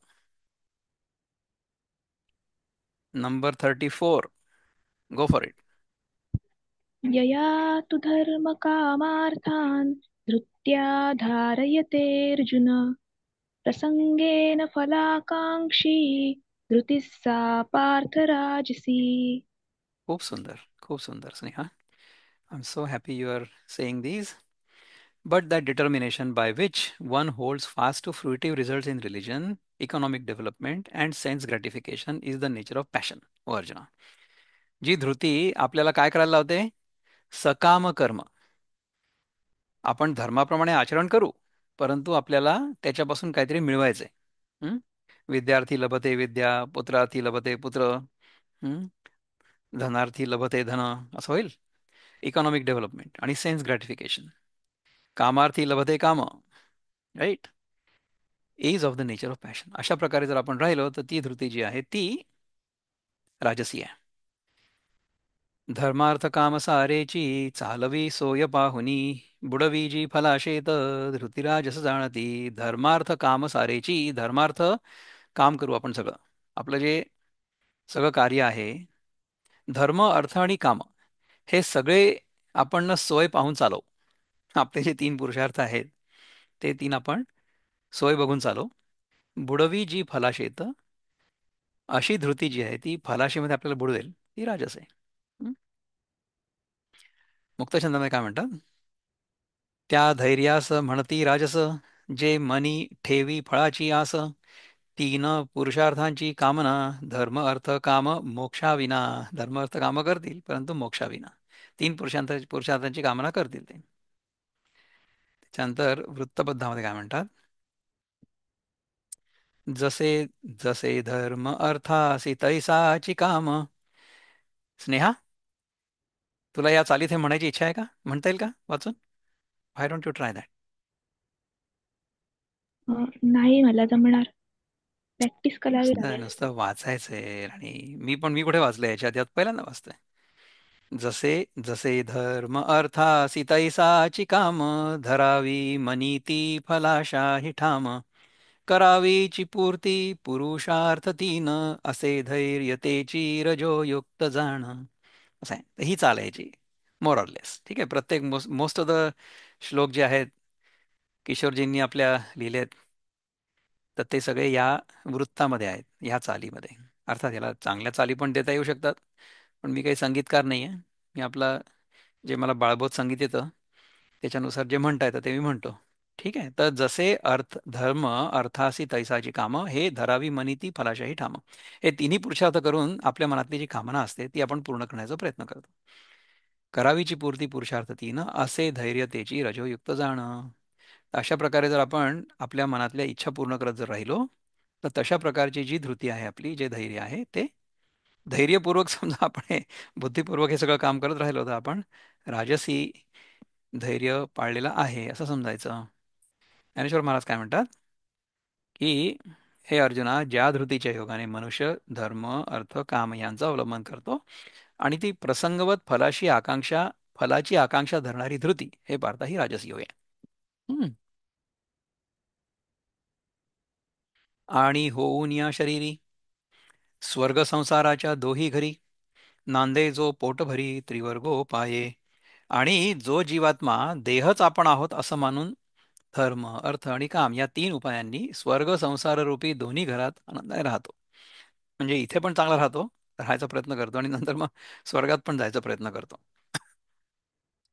S1: Number 34, go for it.
S2: यया तु धर्मकामार्थान् धृत्या धारयतेऽर्जुन प्रसङ्गेन फलाकाङ्क्षी धृतिः सा पार्थराजसी.
S1: खूप सुंदर, खूप सुंदर Sneha. I am so happy you are saying these. But that determination by which one holds fast to fruitive results in religion, economic development, and sense gratification is the nature of passion. ओ अर्जुना, जी धृती आपल्याला काय करायला लावते? सकाम कर्म. आपण धर्माप्रमाणे आचरण करू, परंतु आपल्याला त्याच्यापासून काहीतरी मिळवायचंय. हं? विद्यार्थी लभते विद्या, पुत्रार्थी लभते पुत्र, हं? धनार्थी लभते धन, असं होईल. इकॉनॉमिक डेव्हलपमेंट आणि सेन्स ग्रॅटिफिकेशन. कामार्थी लभते काम, right. Is of the nature of passion. अशा प्रकारे जर आपण राहिलो तर ती धृती जी आहे ती राजसी आहे. धर्मार्थ काम सारेची चालवी सोय पाहुनी बुडवी जी फलाशेत धृतिराजस जाणती. धर्मार्थ काम सारेची, धर्मार्थ काम करू आपण सगळं. आपलं जे सगळं कार्य आहे, धर्म अर्थ आणि काम, हे सगळे आपण न सोय पाहून चालवू. आपले जे 3 पुरुषार्थ आहेत ते 3 आपण सोय बघून चालवू. बुडवी जी फलाशेत, अशी धृती जी आहे ती फलाशीमध्ये आपल्याला बुडवेल, ती राजस आहे. हं? मुक्तछंदामध्ये काय म्हणतात? त्या धैर्यास म्हणती राजस, जे मनी ठेवी फळाची आस. 3 पुरुषार्थांची कामना, धर्म अर्थ काम मोक्षाविना. धर्म अर्थ काम करतील परंतु मोक्षाविना. 3 पुरुषार्थांची कामना करतील ते. त्याच्यानंतर वृत्तबद्धामध्ये काय म्हणतात? जसे जसे धर्म अर्थासी तैसाची काम. स्नेहा, तुला या चालीत हे म्हणायची इच्छा आहे का? म्हणता येईल का वाचून? व्हाय डोंट यू ट्राय दॅट?
S2: नाही मला जमणार, प्रॅक्टिस करावी
S1: नुसतं
S2: लागेल.
S1: नुसतं वाचायचंय. आणि मी कुठे वाचलंय याच्या आधी? आता पहिल्यांदा वाचतोय. जसे जसे धर्म अर्थासी तैसाची काम, धरावी मनी फलाशा ठाम. करावीची पूर्ती पुरुषार्थ 3, असे धैर्य तेची रजोयुक्त जाण. असं आहे. तर ही चाल आहे याची, मोर ऑर लेस. ठीक आहे. प्रत्येक मोस्ट ऑफ द श्लोक जे आहेत किशोरजींनी आपल्या लिहिलेत, तर ते सगळे या वृत्तामध्ये आहेत, या चालीमध्ये. अर्थात याला चांगल्या चाली पण देता येऊ शकतात, पण मी काही संगीतकार नाही आहे. मी आपला जे मला बाळबोध संगीत येतं त्याच्यानुसार जे म्हणता येतं ते मी म्हणतो. ठीक आहे. तर जसे धर्म अर्थासी तैसाची कामं, हे धरावी मनी फलाशाही ठाम. हे तिन्ही पुरुषार्थ करून आपल्या मनातली जी कामना असते ती आपण पूर्ण करण्याचा प्रयत्न करतो. करावीची पूर्ती पुरुषार्थ 3, असे धैर्य तेची रजोयुक्त जाणं. अशा प्रकारे जर आपण आपल्या मनातल्या इच्छा पूर्ण करत जर राहिलो, तर तशा प्रकारची जी धृती आहे आपली, जे धैर्य आहे ते धैर्यपूर्वक समजा आपण हे बुद्धिपूर्वक हे सगळं काम करत राहिलो तर आपण राजसी धैर्य पाळलेलं आहे असं समजायचं. ज्ञानेश्वर महाराज काय म्हणतात की हे अर्जुना, ज्या धृतीच्या योगाने मनुष्य धर्म अर्थ काम यांचं अवलंबन करतो आणि ती प्रसंगवत फलाशी आकांक्षा फलाची आकांक्षा धरणारी धृती हे पार्था ही राजसी होय. हम्म. आणि होऊन या शरीरी स्वर्ग संसाराच्या दोही घरी नांदे जो पोटभरी त्रिवर्गो पाये. आणि जो जीवात्मा देहच आपण आहोत असं मानून धर्म अर्थ आणि काम या तीन उपायांनी स्वर्ग संसार रूपी दोन्ही घरात आनंदाने राहतो. म्हणजे इथे पण चांगला राहतो, राहायचा प्रयत्न करतो आणि नंतर मग स्वर्गात पण जायचा प्रयत्न करतो.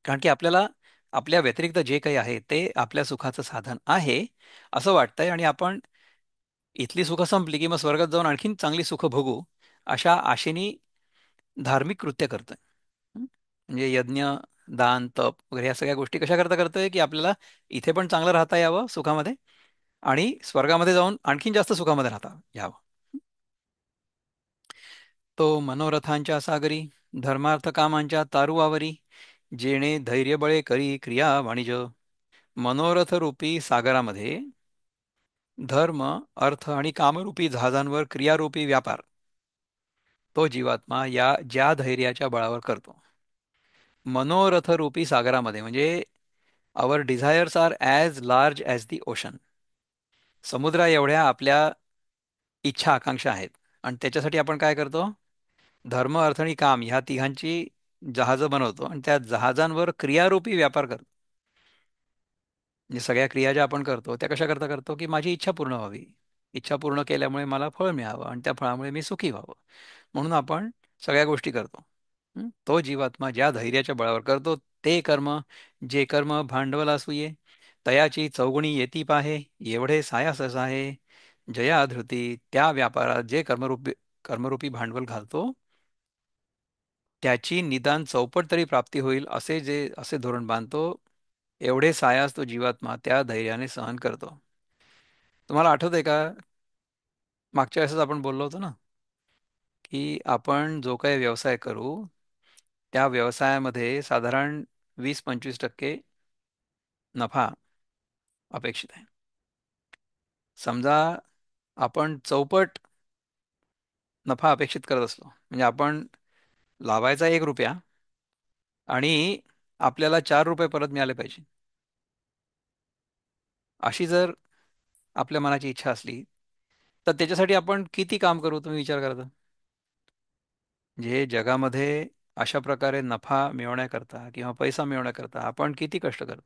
S1: कारण की आपल्याला आपल्या व्यतिरिक्त जे काही आहे ते आपल्या सुखाचं साधन आहे असं वाटतंय आणि आपण इथली सुख संपली की मग स्वर्गात जाऊन आणखीन चांगली सुख भोगू अशा आशेने धार्मिक कृत्य करतोय. म्हणजे यज्ञ, दान, तप वगैरे ह्या सगळ्या गोष्टी कशा करता करतोय की आपल्याला इथे पण चांगलं राहता यावं सुखामध्ये आणि स्वर्गामध्ये जाऊन आणखीन जास्त सुखामध्ये राहता यावं. तो मनोरथांच्या सागरी धर्मार्थ कामांच्या तारुवावरी जेणे धैर्य बळे करी क्रिया वाणिज. मनोरथ रूपी सागरामध्ये धर्म अर्थ आणि कामरूपी जहाजांवर क्रियारूपी व्यापार तो जीवात्मा या ज्या धैर्याच्या बळावर करतो. मनोरथ रूपी सागरामध्ये म्हणजे our desires are as large as the ocean. समुद्रा एवढ्या आपल्या इच्छा आकांक्षा आहेत आणि त्याच्यासाठी आपण काय करतो, धर्म अर्थ आणि काम ह्या तिघांची जहाजं बनवतो आणि त्या जहाजांवर क्रियारूपी व्यापार करतो. म्हणजे सगळ्या क्रिया ज्या आपण करतो त्या कशा करता करतो की माझी इच्छा पूर्ण व्हावी, इच्छा पूर्ण केल्यामुळे मला फळ मिळावं आणि त्या फळामुळे मी सुखी व्हावं म्हणून आपण सगळ्या गोष्टी करतो. तो जीवात्मा ज्या धैर्याच्या बळावर करतो ते कर्म, जे कर्म भांडवल असूये तयाची चौगुणी येती पाहे एवढे सायासस आहे. जया धृती त्या व्यापारात जे कर्मरूपी भांडवल घालतो त्याची निदान चौपट तरी प्राप्ती होईल असे धोरण बांधतो. एवढे सायास तो जीवात्मा त्या धैर्याने सहन करतो. तुम्हाला आठवतंय का, मागच्या वेळेसच आपण बोललो होतो ना की आपण जो काही व्यवसाय करू त्या व्यवसायामध्ये साधारण 20-25% नफा अपेक्षित आहे. समजा आपण चौपट नफा अपेक्षित करत असलो म्हणजे आपण लावायचा 1 रुपया आणि आपल्याला 4 रुपये परत मिळाले पाहिजे अशी जर आपल्या मनाची इच्छा असली तर त्याच्यासाठी आपण किती काम करू तुम्ही विचार करता. म्हणजे जगामध्ये अशा प्रकारे नफा मिळवण्याकरता किंवा पैसा मिळवण्याकरता आपण किती कष्ट करतो.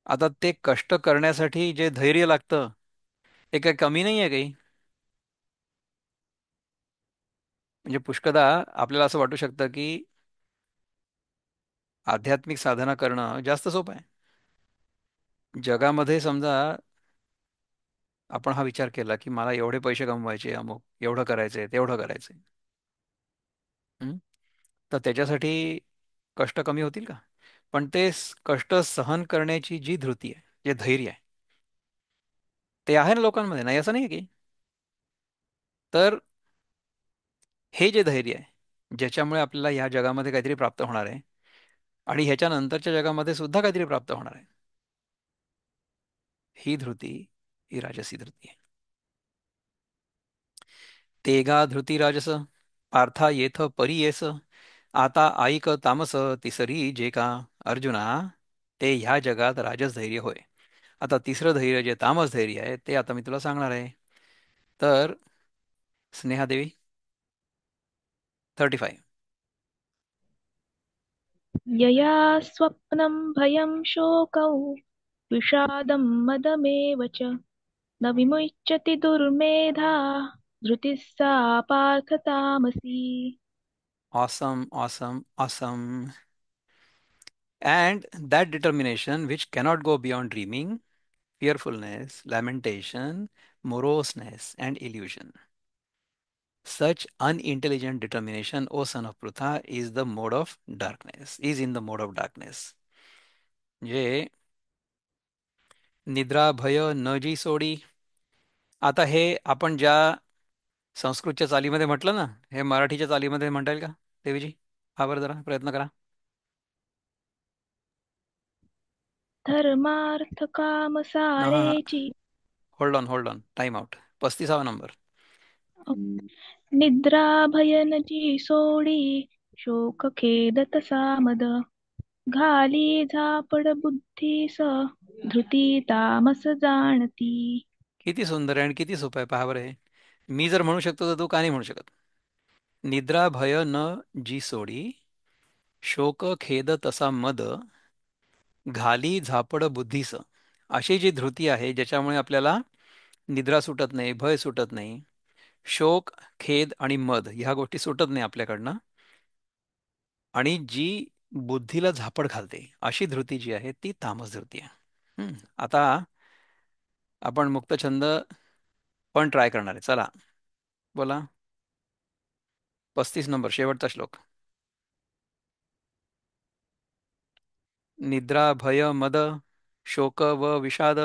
S1: आता ते कष्ट करण्यासाठी जे धैर्य लागतं ते काही कमी नाही आहे काही. म्हणजे पुष्कदा आपल्याला असं वाटू शकतं की आध्यात्मिक साधना करणं जास्त सोपं आहे. जगामध्ये समजा आपण हा विचार केला की मला एवढे पैसे कमवायचे, अमुक एवढं करायचंय तेवढं करायचंय, हं? तर त्याच्यासाठी कष्ट कमी होतील का. पण ते कष्ट सहन करण्याची जी धृती आहे, जे धैर्य आहे ते आहे ना लोकांमध्ये, नाही असं नाही की. तर हे जे धैर्य आहे ज्याच्यामुळे आपल्याला ह्या जगामध्ये काहीतरी प्राप्त होणार आहे आणि ह्याच्या नंतरच्या जगामध्ये सुद्धा काहीतरी प्राप्त होणार आहे, ही धृती ही राजसी धृती आहे. तेगा धृती राजस पार्था येथ परी येस. आता ऐक तामस तिसरी जे का अर्जुना ते ह्या जगात राजस धैर्य होय. आता तिसरं धैर्य जे तामस धैर्य आहे ते आता मी तुला सांगणार आहे. तर स्नेहादेवी 35.
S2: यया स्वप्नं भयं शोकौ विषादं मदमेव च न विमुच्यति दुर्मेधा धृतिः सा पार्थ तामसी.
S1: Awesome, awesome, awesome. And that determination which cannot go beyond dreaming, fearfulness, lamentation, moroseness, and illusion. Such unintelligent determination, O son of Prutha, is the mode of darkness, is in the mode of darkness. जे निद्रा भय न जी सोडी. आता हे आपण ज्या संस्कृतच्या चालीमध्ये म्हटलं ना, हे मराठीच्या चालीमध्ये म्हणता येईल का देवीजी? हा बरं जरा प्रयत्न करा.
S2: धर्मार्थ काम सारेची
S1: होल्ड ऑन टाइम आउट. 35वा नंबर.
S2: निद्रा भय न जी सोडी शोकखेद तसा मद घाली झापड बुद्धीस धृती तामस जाणती.
S1: किती सुंदर आहे आणि किती सोपं आहे, पहा बरं हे. मी जर म्हणू शकतो तर तू का नाही म्हणू शकत? निद्रा भय न जी सोडी, शोक खेद तसा मद, घाली झापड बुद्धीस. अशी जी धृती आहे ज्याच्यामुळे आपल्याला निद्रा सुटत नाही, भय सुटत नाही, शोक, खेद आणि मद ह्या गोष्टी सुटत नाही आपल्याकडनं, आणि जी बुद्धीला झापड घालते अशी धृती जी आहे ती तामस धृती आहे. आता आपण मुक्तछंद पण ट्राय करणार आहे. चला बोला. 35 नंबर शेवटचा श्लोक. निद्रा भय मद शोक व विषाद,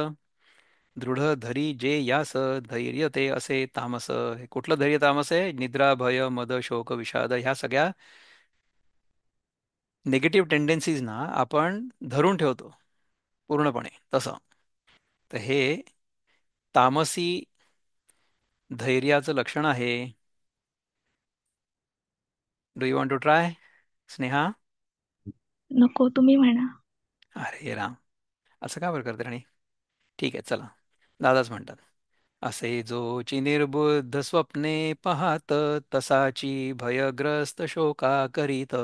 S1: दृढ धरी जे यास धैर्य ते असे तामस. हे कुठलं धैर्य तामस आहे? निद्रा भय मद शोक विषाद ह्या सगळ्या निगेटिव्ह टेंडेन्सीज ना आपण धरून ठेवतो पूर्णपणे तसं. तर हे तामसी धैर्याचं लक्षण आहे. Do you want to try, Sneha?
S2: नको, तुम्ही म्हणा.
S1: अरे राम, असं का बरं करते राणी? ठीक आहे चला, दादाच म्हणतात. असे जोची निर्बुद्ध स्वप्ने पाहात, तसाची भयग्रस्त शोका करीत.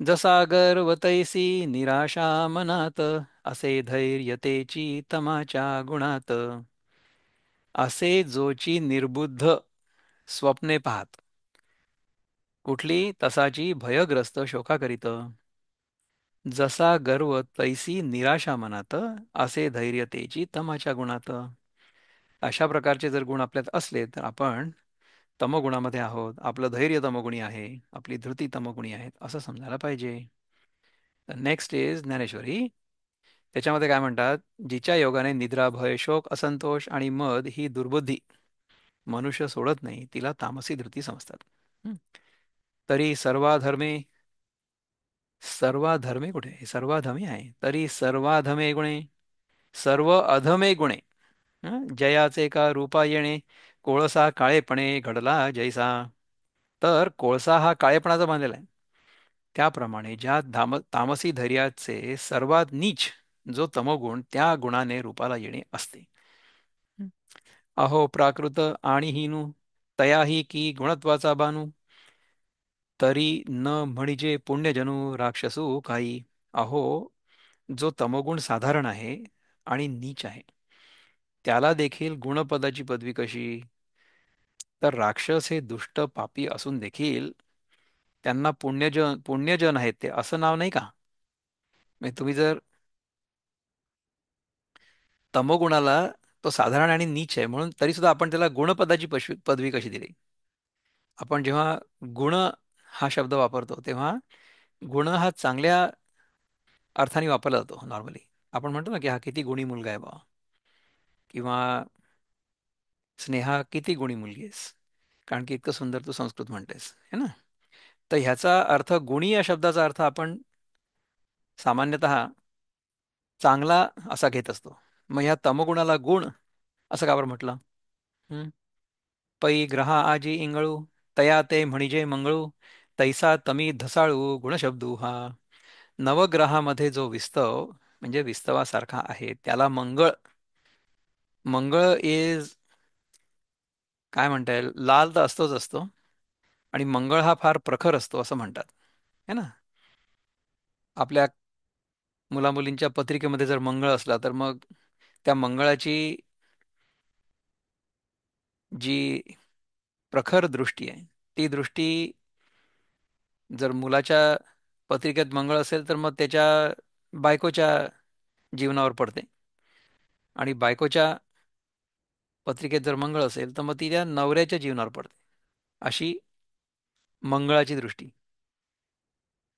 S1: जसा गर्व तैसी निराशा मनात, असे धैर्य तेची तमाच्या गुणात. असे जोची निर्बुद्ध स्वप्ने पाहात, कुठली? तसाची भयग्रस्त शोका करीत. जसा गर्व तैसी निराशा मनात, असे धैर्य तेची तमाच्या गुणात. अशा प्रकारचे जर गुण आपल्यात असले तर आपण तमोगुणामध्ये आहोत, आपलं धैर्य तमोगुणी आहे, आपली धृती तमोगुणी आहेत असं समजायला पाहिजे. Next is Dnyaneshwari. त्याच्यामध्ये काय म्हणतात? जिच्या योगाने निद्रा भय शोक असंतोष आणि मद ही दुर्बुद्धी मनुष्य सोडत नाही तिला तामसी धृती समजतात. हं. तरी सर्वाधर्मे, सर्वाधर्मे कुठे? हे सर्वाधमी आहे. तरी सर्वाधमे गुणे, सर्व अधमे गुणे, जयाचे का रूपा येणे, कोळसा काळेपणे घडला जैसा. तर कोळसा हा काळेपणाचा बांधलेला आहे, त्याप्रमाणे ज्या तामसी धैर्याचे सर्वात नीच जो तमोगुण त्या गुणाने रूपाला येणे असते. हं. अहो प्राकृत आणि हिनू, तयाही की गुणत्वाचा बानू, तरी न म्हणजे पुण्यजनू राक्षसू काही. अहो, जो तमोगुण साधारण आहे आणि नीच आहे त्याला देखील गुणपदाची पदवी कशी? तर राक्षस हे दुष्ट पापी असून देखील त्यांना पुण्यजन पुण्यजन आहेत ते असं नाव नाही का? म्हणजे तुम्ही जर तमोगुणाला तो साधारण आणि नीच आहे म्हणून तरी सुद्धा आपण त्याला गुणपदाची पदवी कशी दिली? आपण जेव्हा गुण हा शब्द वापरतो तेव्हा गुण हा चांगल्या अर्थाने वापरला जातो नॉर्मली. आपण म्हणतो ना की हा किती गुणी मुलगा आहे बा, किंवा स्नेहा किती गुणी मुलगी आहेस, कारण की इतकं सुंदर तू संस्कृत म्हणतेस है ना. तर ह्याचा अर्थ, गुणी या शब्दाचा अर्थ आपण सामान्यतः चांगला असा घेत असतो. मग ह्या तमगुणाला गुण असं का बरं म्हटलं? हं? पै ग्रहा आजी इंगळू, तया ते म्हणिजे मंगळू, तैसा तमी धसाळू गुणशब्दू हा. नवग्रहामध्ये जो विस्तव म्हणजे विस्तवासारखा आहे त्याला मंगळ, मंगळ इज काय म्हणता येईल, लाल तर असतोच असतो, आणि मंगळ हा फार प्रखर असतो असं म्हणतात है ना. आपल्या मुलामुलींच्या पत्रिकेमध्ये जर मंगळ असला तर मग त्या मंगळाची जी प्रखर दृष्टी आहे ती दृष्टी जर मुलाच्या पत्रिकेत मंगळ असेल तर मग त्याच्या बायकोच्या जीवनावर पडते, आणि बायकोच्या पत्रिकेत जर मंगळ असेल तर मग ती त्या नवऱ्याच्या जीवनावर पडते. अशी मंगळाची दृष्टी.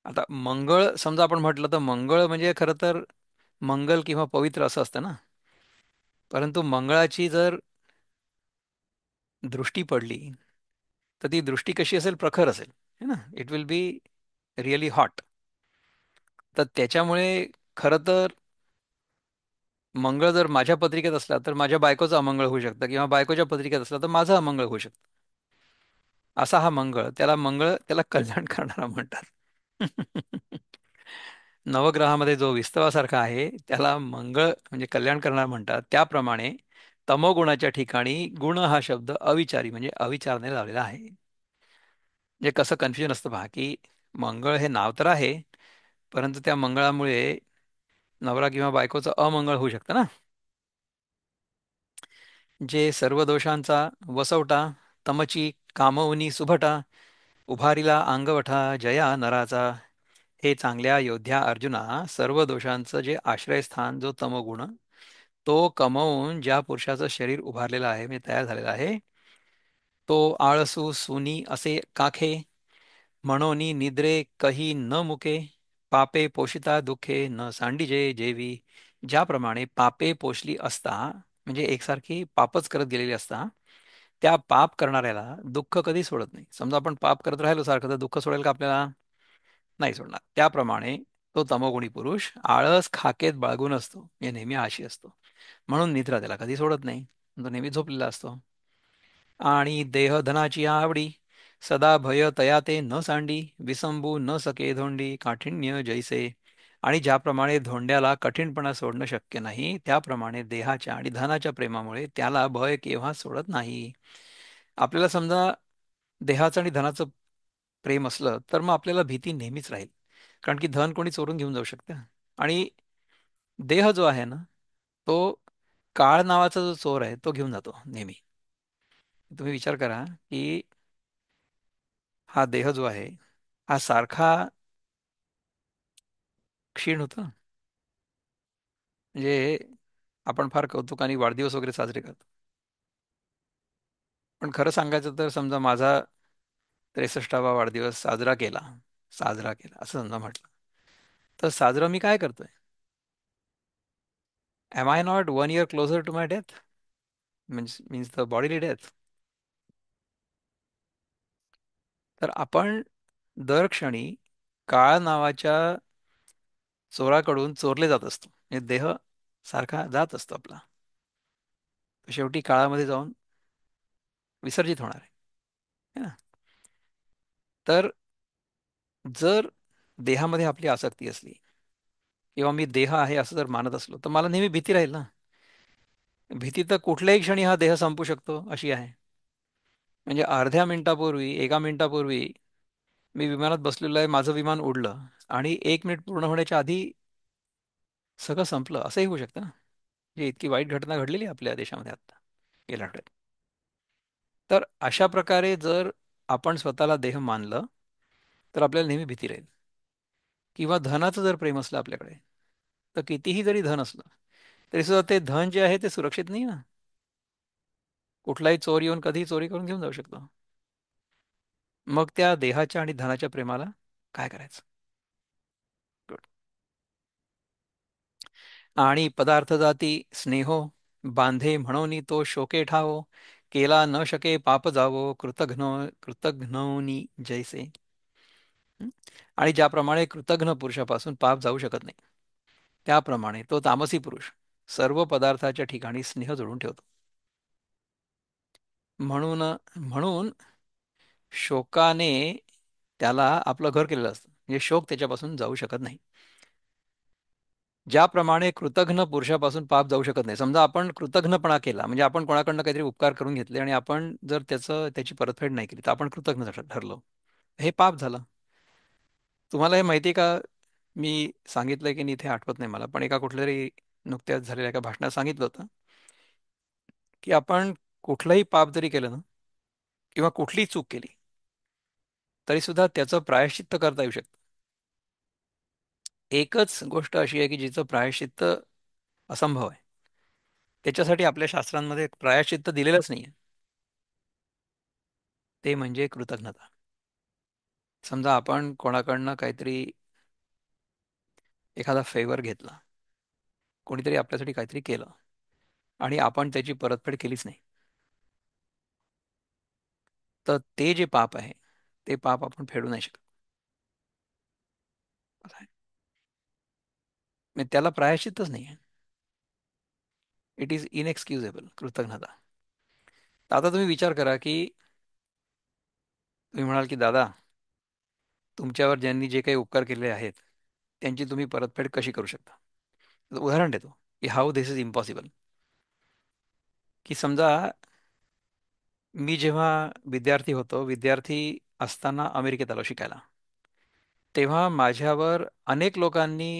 S1: आता मंगळ समजा आपण म्हटलं तर मंगळ म्हणजे खरं तर मंगल किंवा पवित्र असं असतं ना, परंतु मंगळाची जर दृष्टी पडली तर ती दृष्टी कशी असेल? प्रखर असेल है ना. It will be really hot. तर त्याच्यामुळे खरं तर मंगळ जर माझ्या पत्रिकेत असला तर माझ्या बायकोचं अमंगळ होऊ शकतं, किंवा बायकोच्या पत्रिकेत असला तर माझं अमंगळ होऊ शकतं. असा हा मंगळ, त्याला कल्याण करणारा म्हणतात. नवग्रहामध्ये जो विस्तवासारखा आहे त्याला मंगळ म्हणजे कल्याण करणारा म्हणतात. त्याप्रमाणे तमोगुणाच्या ठिकाणी गुण हा शब्द अविचारी म्हणजे अविचारने लावलेला आहे. म्हणजे कसं कन्फ्युजन असतं पहा, की मंगळ हे नाव तर आहे, परंतु त्या मंगळामुळे नवरा किंवा बायकोचं अमंगळ होऊ शकतं ना. जे सर्व दोषांचा वसवटा, तमची कामवनी सुभटा, उभारीला अंगवठा जया नराचा. हे चांगल्या योद्ध्या अर्जुना, सर्व दोषांचं जे आश्रयस्थान जो तमोगुण, तो कमवून ज्या पुरुषाचं शरीर उभारलेलं आहे म्हणजे तयार झालेलं आहे, तो आळसू सुनी असे काखे, म्हणोनी निद्रे कही न मुके, पापे पोषिता दुःखे न सांडिजे जेवी. ज्याप्रमाणे पापे पोषली असता म्हणजे एकसारखी पापच करत गेलेली असता, त्या पाप करणाऱ्याला दुःख कधी सोडत नाही. समजा आपण पाप करत राहिलो सारखं, तर दुःख सोडेल का आपल्याला? नाही सोडणार. त्याप्रमाणे तो तमोगुणी पुरुष आळस खाकेत बाळगून असतो, म्हणजे नेहमी आळशी असतो. म्हणून निद्रा त्याला कधी सोडत नाही, तो नेहमी झोपलेला असतो. आणि देहधनाची आवडी, सदा भय तया ते न सांडी, विसंबू न सके धोंडी काठिण्य जैसे. आणि ज्याप्रमाणे धोंड्याला कठीणपणा सोडणं शक्य नाही, त्याप्रमाणे देहाच्या आणि धनाच्या प्रेमामुळे त्याला भय केव्हा सोडत नाही. आपल्याला समजा देहाचं आणि धनाचं प्रेम असलं तर मग आपल्याला भीती नेहमीच राहील, कारण की धन कोणी चोरून घेऊन जाऊ शकतं. आणि देह जो आहे ना, तो काळ नावाचा जो चोर आहे तो घेऊन जातो नेहमी. तुम्ही विचार करा की हा देह जो आहे हा सारखा क्षीण होतो. म्हणजे आपण फार कौतुकाने वाढदिवस वगैरे साजरे करतो, पण खरं सांगायचं तर समजा माझा 63वा वाढदिवस साजरा केला असं समजा म्हटलं, तर साजरं मी काय करतोय? Am I not 1 year closer to my death? Means the bodily death. तर आपण दर क्षणी काळ नावाच्या चोराकडून चोरले जात असतो. म्हणजे देह सारखा जात असतो आपला, तो शेवटी काळामध्ये जाऊन विसर्जित होणार आहे, है ना? तर जर देहामध्ये आपली आसक्ती असली किंवा मी देह आहे असं जर मानत असलो, तर मला नेहमी भीती राहील ना. भीती तर कुठल्याही क्षणी हा देह संपू शकतो अशी आहे. म्हणजे अर्ध्या मिनिटापूर्वी, 1 मिनिटापूर्वी मी विमानात बसलेलो आहे, माझं विमान उडलं आणि 1 मिनिट पूर्ण होण्याच्या आधी सगळं संपलं असंही होऊ शकतं ना. म्हणजे इतकी वाईट घटना घडलेली आहे आपल्या देशामध्ये आता गेल्या आठवड्यात. तर अशा प्रकारे जर आपण स्वतःला देह मानलं तर आपल्याला नेहमी भीती राहील. किंवा धनाचं जर प्रेम असलं आपल्याकडे, तर कितीही जरी धन असलं तरी सुद्धा ते धन जे आहे ते सुरक्षित नाही ना. कुठलाही चोर येऊन कधीही चोरी करून घेऊन जाऊ शकतो. मग त्या देहाच्या आणि धनाच्या प्रेमाला काय करायचं? Good. आणि पदार्थ जाती स्नेहो, बांधे म्हणून तो शोके ठावो, केला न शके पाप जावो कृतघ्नोनी जैसे. हं? आणि ज्याप्रमाणे कृतघ्न पुरुषापासून पाप जाऊ शकत नाही, त्याप्रमाणे तो तामसी पुरुष सर्व पदार्थाच्या ठिकाणी स्नेह जोडून ठेवतो. म्हणून म्हणून शोकाने त्याला आपलं घर केलेलं असतं, म्हणजे शोक त्याच्यापासून जाऊ शकत नाही. ज्याप्रमाणे कृतघ्न पुरुषापासून पाप जाऊ शकत नाही. समजा आपण कृतघ्नपणा केला म्हणजे आपण कोणाकडनं काहीतरी उपकार करून घेतले आणि आपण जर त्याची परतफेड नाही केली तर आपण कृतघ्न ठरलो, हे पाप झालं. तुम्हाला हे माहिती आहे का? मी सांगितलंय की नाही इथे आठवत नाही मला, पण एका कुठल्या तरी नुकत्याच झालेल्या एका भाषणात सांगितलं होतं की आपण कुठलंही पाप जरी केलं ना किंवा कुठलीही चूक केली तरी सुद्धा त्याचं प्रायश्चित्त करता येऊ शकतं. एकच गोष्ट अशी आहे की जिचं प्रायश्चित्त असंभव आहे. त्याच्यासाठी आपल्या शास्त्रांमध्ये प्रायश्चित्त दिलेलंच नाहीये. ते म्हणजे कृतज्ञता. समजा आपण कोणाकडनं काहीतरी एखादा फेवर घेतला, कोणीतरी आपल्यासाठी काहीतरी केलं आणि आपण त्याची परतफेड केलीच नाही, तर ते जे पाप आहे ते पाप आपण फेडू नाही शकत. असं आहे. म्हणजे त्याला प्रायश्चित्तच नाही आहे. इट इज इनएक्सक्युजेबल कृतज्ञता. आता तुम्ही विचार करा की तुम्ही म्हणाल की दादा, तुमच्यावर ज्यांनी जे काही उपकार केले आहेत त्यांची तुम्ही परतफेड कशी करू शकता. तर उदाहरण देतो की हाऊ दिस इज इम्पॉसिबल. की समजा मी जेव्हा विद्यार्थी असताना अमेरिकेत आलो शिकायला, तेव्हा माझ्यावर अनेक लोकांनी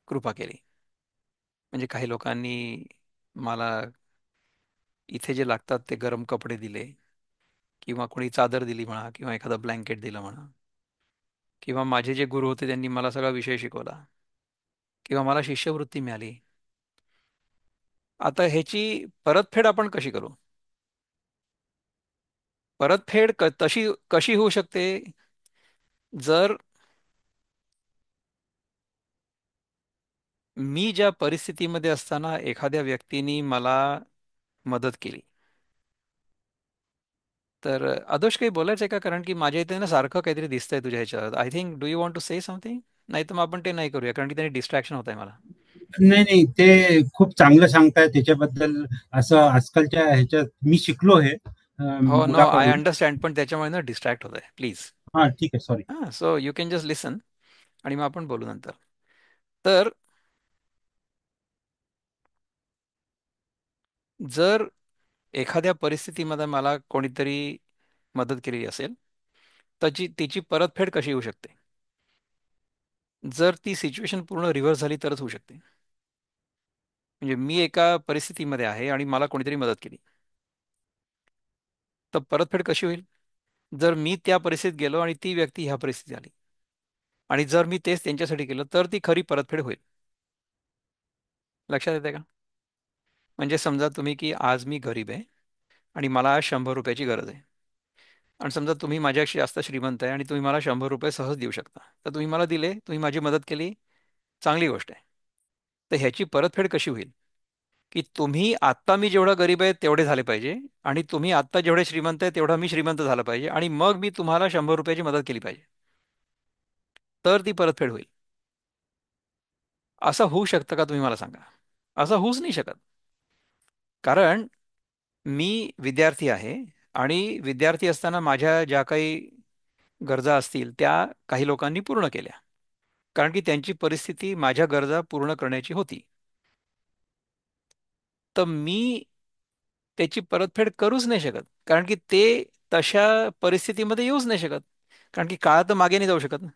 S1: कृपा केली. म्हणजे काही लोकांनी मला इथे जे लागतात ते गरम कपडे दिले, किंवा कोणी चादर दिली म्हणा, किंवा एखादं ब्लँकेट दिलं म्हणा, किंवा माझे जे गुरु होते त्यांनी मला सगळा विषय शिकवला, किंवा मला शिष्यवृत्ती मिळाली. आता ह्याची परतफेड आपण कशी करू? तशी कशी होऊ शकते? जर मी ज्या परिस्थितीमध्ये असताना एखाद्या व्यक्तीने मला मदत केली. तर आदोष काही बोलायचं आहे का? कारण की माझ्या इथे ना सारखं काहीतरी दिसतंय तुझ्या ह्याच्यात. I think, do you want to say something? नाही तर मग आपण ते नाही करूया, कारण की त्याने डिस्ट्रॅक्शन होत आहे मला.
S3: नाही नाही, ते खूप चांगलं सांगताय त्याच्याबद्दल. असं आजकालच्या ह्याच्यात मी शिकलो हे
S1: हो, नो, आय
S3: मुलाकडून.
S1: अंडरस्टँड, पण त्याच्यामुळे ना डिस्ट्रॅक्ट होत आहे, प्लीज.
S3: हा ठीक आहे, सॉरी.
S1: हां, सो यू कॅन जस्ट लिसन, आणि मग आपण बोलू नंतर. तर जर एखाद्या परिस्थितीमध्ये मला कोणीतरी मदत केलेली असेल, त्याची तिची परतफेड कशी होऊ शकते? जर ती सिच्युएशन पूर्ण रिव्हर्स झाली तरच होऊ शकते. म्हणजे मी एका परिस्थितीमध्ये आहे आणि मला कोणीतरी मदत केली, तर परतफेड कशी होईल? जर मी त्या परिस्थितीत गेलो आणि ती व्यक्ती ह्या परिस्थितीत आली, आणि जर मी तेच त्यांच्यासाठी केलं, तर ती खरी परतफेड होईल. लक्षात येते का? म्हणजे समजा तुम्ही की आज मी गरीब आहे आणि मला आज 100 रुपयाची गरज आहे. आणि समजा तुम्ही माझ्याशी जास्त श्रीमंत आहे आणि तुम्ही मला 100 रुपये सहज देऊ शकता. तर तुम्ही मला दिले, तुम्ही माझी मदत केली, चांगली गोष्ट आहे. तर ह्याची परतफेड कशी होईल? की तुम्ही आत्ता मी जेवढा गरीब आहे तेवढे झाले पाहिजे, आणि तुम्ही आत्ता जेवढे श्रीमंत आहे तेवढा मी श्रीमंत झाला पाहिजे, आणि मग मी तुम्हाला 100 रुपयाची मदत केली पाहिजे, तर ती परतफेड होईल. असं होऊ शकतं का, तुम्ही मला सांगा? असं होऊच नाही शकत. कारण मी विद्यार्थी आहे, आणि विद्यार्थी असताना माझ्या ज्या काही गरजा असतील त्या काही लोकांनी पूर्ण केल्या, कारण की त्यांची परिस्थिती माझ्या गरजा पूर्ण करण्याची होती. तर मी त्याची परतफेड करूच नाही शकत, कारण की ते तशा परिस्थितीमध्ये येऊच नाही शकत, कारण की काळ तर मागे नाही जाऊ शकत ना.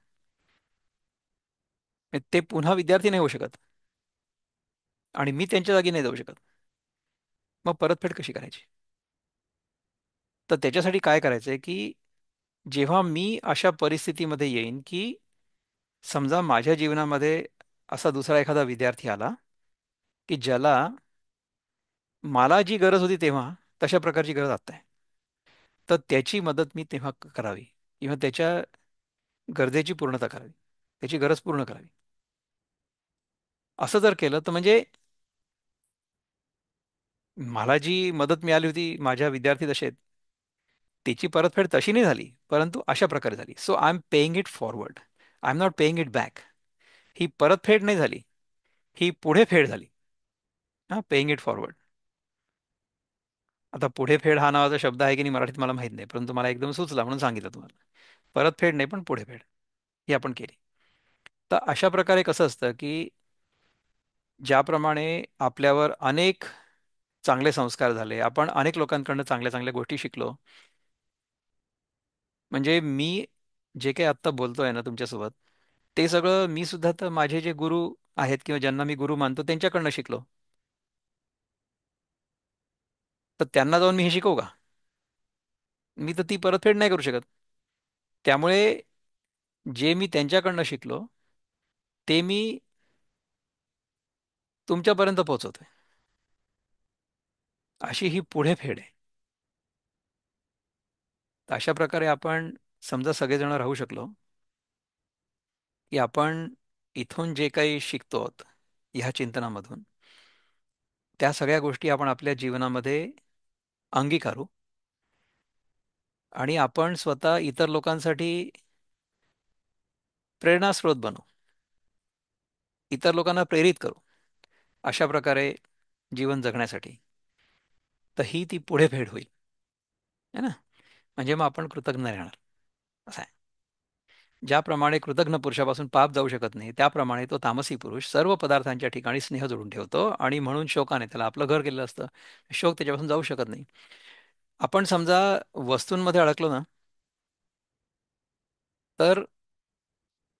S1: ते पुन्हा विद्यार्थी नाही होऊ शकत, आणि मी त्यांच्या जागी नाही जाऊ शकत. मग परतफेड कशी करायची? तर त्याच्यासाठी काय करायचंय की जेव्हा मी अशा परिस्थितीमध्ये येईन की समजा माझ्या जीवनामध्ये असा दुसरा एखादा विद्यार्थी आला की ज्याला मला जी गरज होती तेव्हा तशा प्रकारची गरज आता आहे, तर त्याची मदत मी तेव्हा करावी, किंवा त्याच्या गरजेची पूर्णता करावी, त्याची गरज पूर्ण करावी. असं जर केलं तर म्हणजे मला जी मदत मिळाली होती माझ्या विद्यार्थी दशेत, त्याची परतफेड तशी नाही झाली, परंतु अशा प्रकारे झाली. So I am paying it forward, I am not paying it back. ही परतफेड नाही झाली, ही पुढे फेड झाली. हा, पेईंग इट फॉरवर्ड. आता पुढे फेड हा नावाचा शब्द आहे की नाही मराठीत मला माहित नाही, परंतु मला एकदम सुचला म्हणून सांगितलं तुम्हाला. परतफेड नाही, पण पुढे फेड ही आपण केली. तर अशा प्रकारे कसं असतं की ज्याप्रमाणे आपल्यावर अनेक चांगले संस्कार झाले, आपण अनेक लोकांकडनं चांगल्या चांगल्या गोष्टी शिकलो. म्हणजे मी जे काही आत्ता बोलतोय ना तुमच्यासोबत, ते सगळं मी सुद्धा तर माझे जे गुरु आहेत किंवा ज्यांना मी गुरु मानतो त्यांच्याकडनं शिकलो. तर त्यांना जाऊन मी हे शिकवू का? मी तर ती परतफेड नाही करू शकत. त्यामुळे जे मी त्यांच्याकडनं शिकलो ते मी तुमच्यापर्यंत पोहोचवतोय. अशी ही पुढे फेड आहे. तर अशा प्रकारे आपण समजा सगळेजण राहू शकलो की आपण इथून जे काही शिकतो आहोत ह्या चिंतनामधून, त्या सगळ्या गोष्टी आपण आपल्या जीवनामध्ये अंगीकारू, आणि आपण स्वतः इतर लोकांसाठी प्रेरणास्रोत बनू, इतर लोकांना प्रेरित करू अशा प्रकारे जीवन जगण्यासाठी. तर ही ती पुढे फेड होईल, है ना? म्हणजे मग आपण कृतज्ञ राहणार. असं आहे. ज्याप्रमाणे कृतघ्न पुरुषापासून पाप जाऊ शकत नाही, त्याप्रमाणे तो तामसी पुरुष सर्व पदार्थांच्या ठिकाणी स्नेह जोडून ठेवतो आणि म्हणून शोकाने त्याला आपलं घर केलेलं असतं. शोक त्याच्यापासून जाऊ शकत नाही. आपण समजा वस्तूंमध्ये अडकलो ना, तर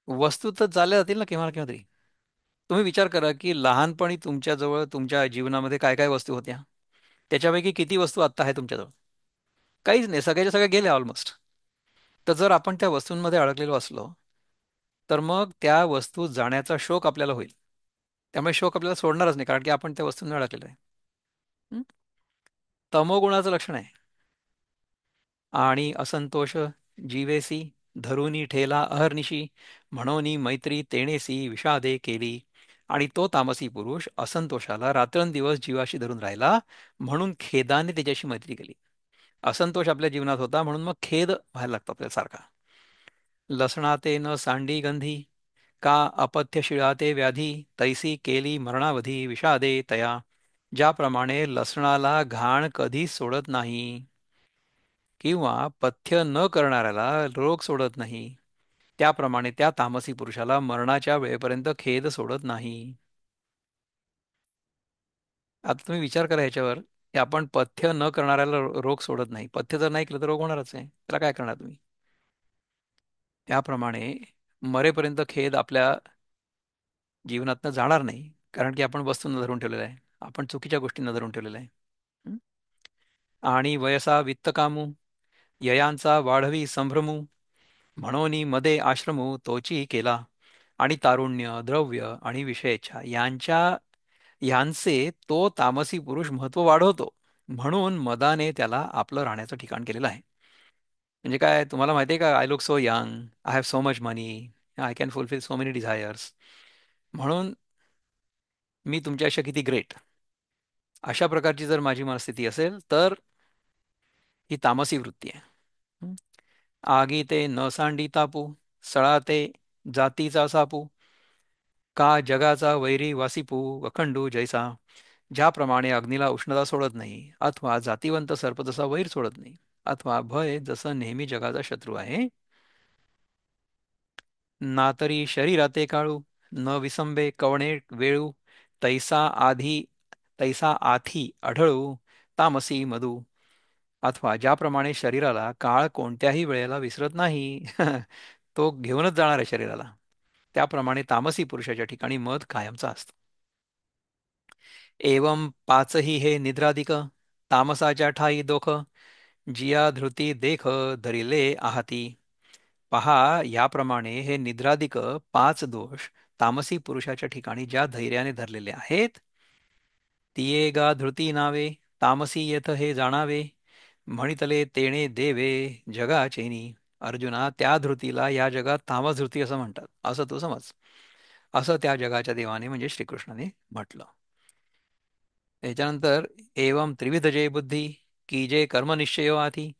S1: वस्तू तर चालल्या जातील ना केव्हा ना केव्हा तरी. तुम्ही विचार करा की लहानपणी तुमच्याजवळ तुमच्या जीवनामध्ये काय काय वस्तू होत्या. त्याच्यापैकी किती वस्तू आत्ता आहे तुमच्याजवळ? काहीच नाही, सगळ्याच्या सगळ्या गेल्या ऑलमोस्ट. तर जर आपण त्या वस्तूंमध्ये अडकलेलो असलो, तर मग त्या वस्तू जाण्याचा शोक आपल्याला होईल. त्यामुळे शोक आपल्याला सोडणारच नाही, कारण की आपण त्या वस्तूंमध्ये अडकलेलो आहे. हं? तमोगुणाचं लक्षण आहे. आणि असंतोष जीवेसी धरुनी ठेला अहर्निशी म्हणोनी मैत्री तेणेसी विषादे केली. आणि तो तामसी पुरुष असंतोषाला रात्रंदिवस जीवाशी धरून राहिला, म्हणून खेदाने त्याच्याशी मैत्री केली. असंतोष आपल्या जीवनात होता म्हणून मग खेद व्हायला लागतो आपल्याला सारखा. लसणाते न सांडी गंधी का अपथ्य शिळाते व्याधी तैसी केली मरणावधी विषादे तया. ज्याप्रमाणे लसणाला घाण कधी सोडत नाही किंवा पथ्य न करणाऱ्याला रोग सोडत नाही, त्याप्रमाणे त्या तामसी पुरुषाला मरणाच्या वेळेपर्यंत खेद सोडत नाही. आता तुम्ही विचार करा ह्याच्यावर, की आपण पथ्य न करणाऱ्याला रोग सोडत नाही. पथ्य जर नाही केलं तर रोग होणारच आहे. त्याला काय करणार तुम्ही? त्याप्रमाणे मरेपर्यंत खेद आपल्या जीवनातनं जाणार नाही, कारण की आपण वस्तूंना धरून ठेवलेलं आहे. आपण चुकीच्या गोष्टींना धरून ठेवलेलं आहे. हं? आणि वयसा वित्तकामू ययांचा वाढवी संभ्रमू म्हणोनी मध्ये आश्रमू तोची केला. आणि तारुण्य द्रव्य आणि विषयेच्छा यांचे तो तामसी पुरुष महत्व वाढवतो, म्हणून मदाने त्याला आपलं राहण्याचं ठिकाण केलेलं आहे. म्हणजे काय, तुम्हाला माहिती आहे का, I look so young, I have so much money, I can fulfil so many desires, म्हणून मी तुमच्याशी किती ग्रेट. अशा प्रकारची जर माझी मनस्थिती असेल तर ही तामसी वृत्ती आहे. हं? आगी ते न सांडी तापू सळा ते जातीचा सापू का जगाचा वैरी वासिपू अखंडू जैसा. ज्याप्रमाणे अग्नीला उष्णता सोडत नाही, अथवा जातीवंत सर्प जसा वैर सोडत नाही, अथवा भय जसं नेहमी जगाचा शत्रू आहे, ना तरी शरीराते काळू न विसंबे कवणे वेळू तैसा आधी तैसा आथी आढळू तामसी मधू. अथवा ज्याप्रमाणे शरीराला काळ कोणत्याही वेळेला विसरत नाही तो घेऊनच जाणार आहे शरीराला, त्याप्रमाणे तामसी पुरुषाच्या ठिकाणी मध कायमचा असतो. एवं पाचही हे निद्राधिक तामसाच्या ठाई दोख जिया धृती देख धरिले आहाती. पहा, याप्रमाणे हे निद्राधिक पाच दोष तामसी पुरुषाच्या ठिकाणी ज्या धैर्याने धरलेले आहेत, तिये गा धृती नावे तामसी येथ हे जाणावे म्हणितले तेणे देवे जगाचेनी. अर्जुना, त्या धृतीला या जगात तामस धृती असं म्हणतात, असं तू समज. असं त्या जगाच्या देवाने म्हणजे श्रीकृष्णाने म्हटलं. याच्यानंतर एवं त्रिविध जय बुद्धी की जे कर्मनिश्चयो आधी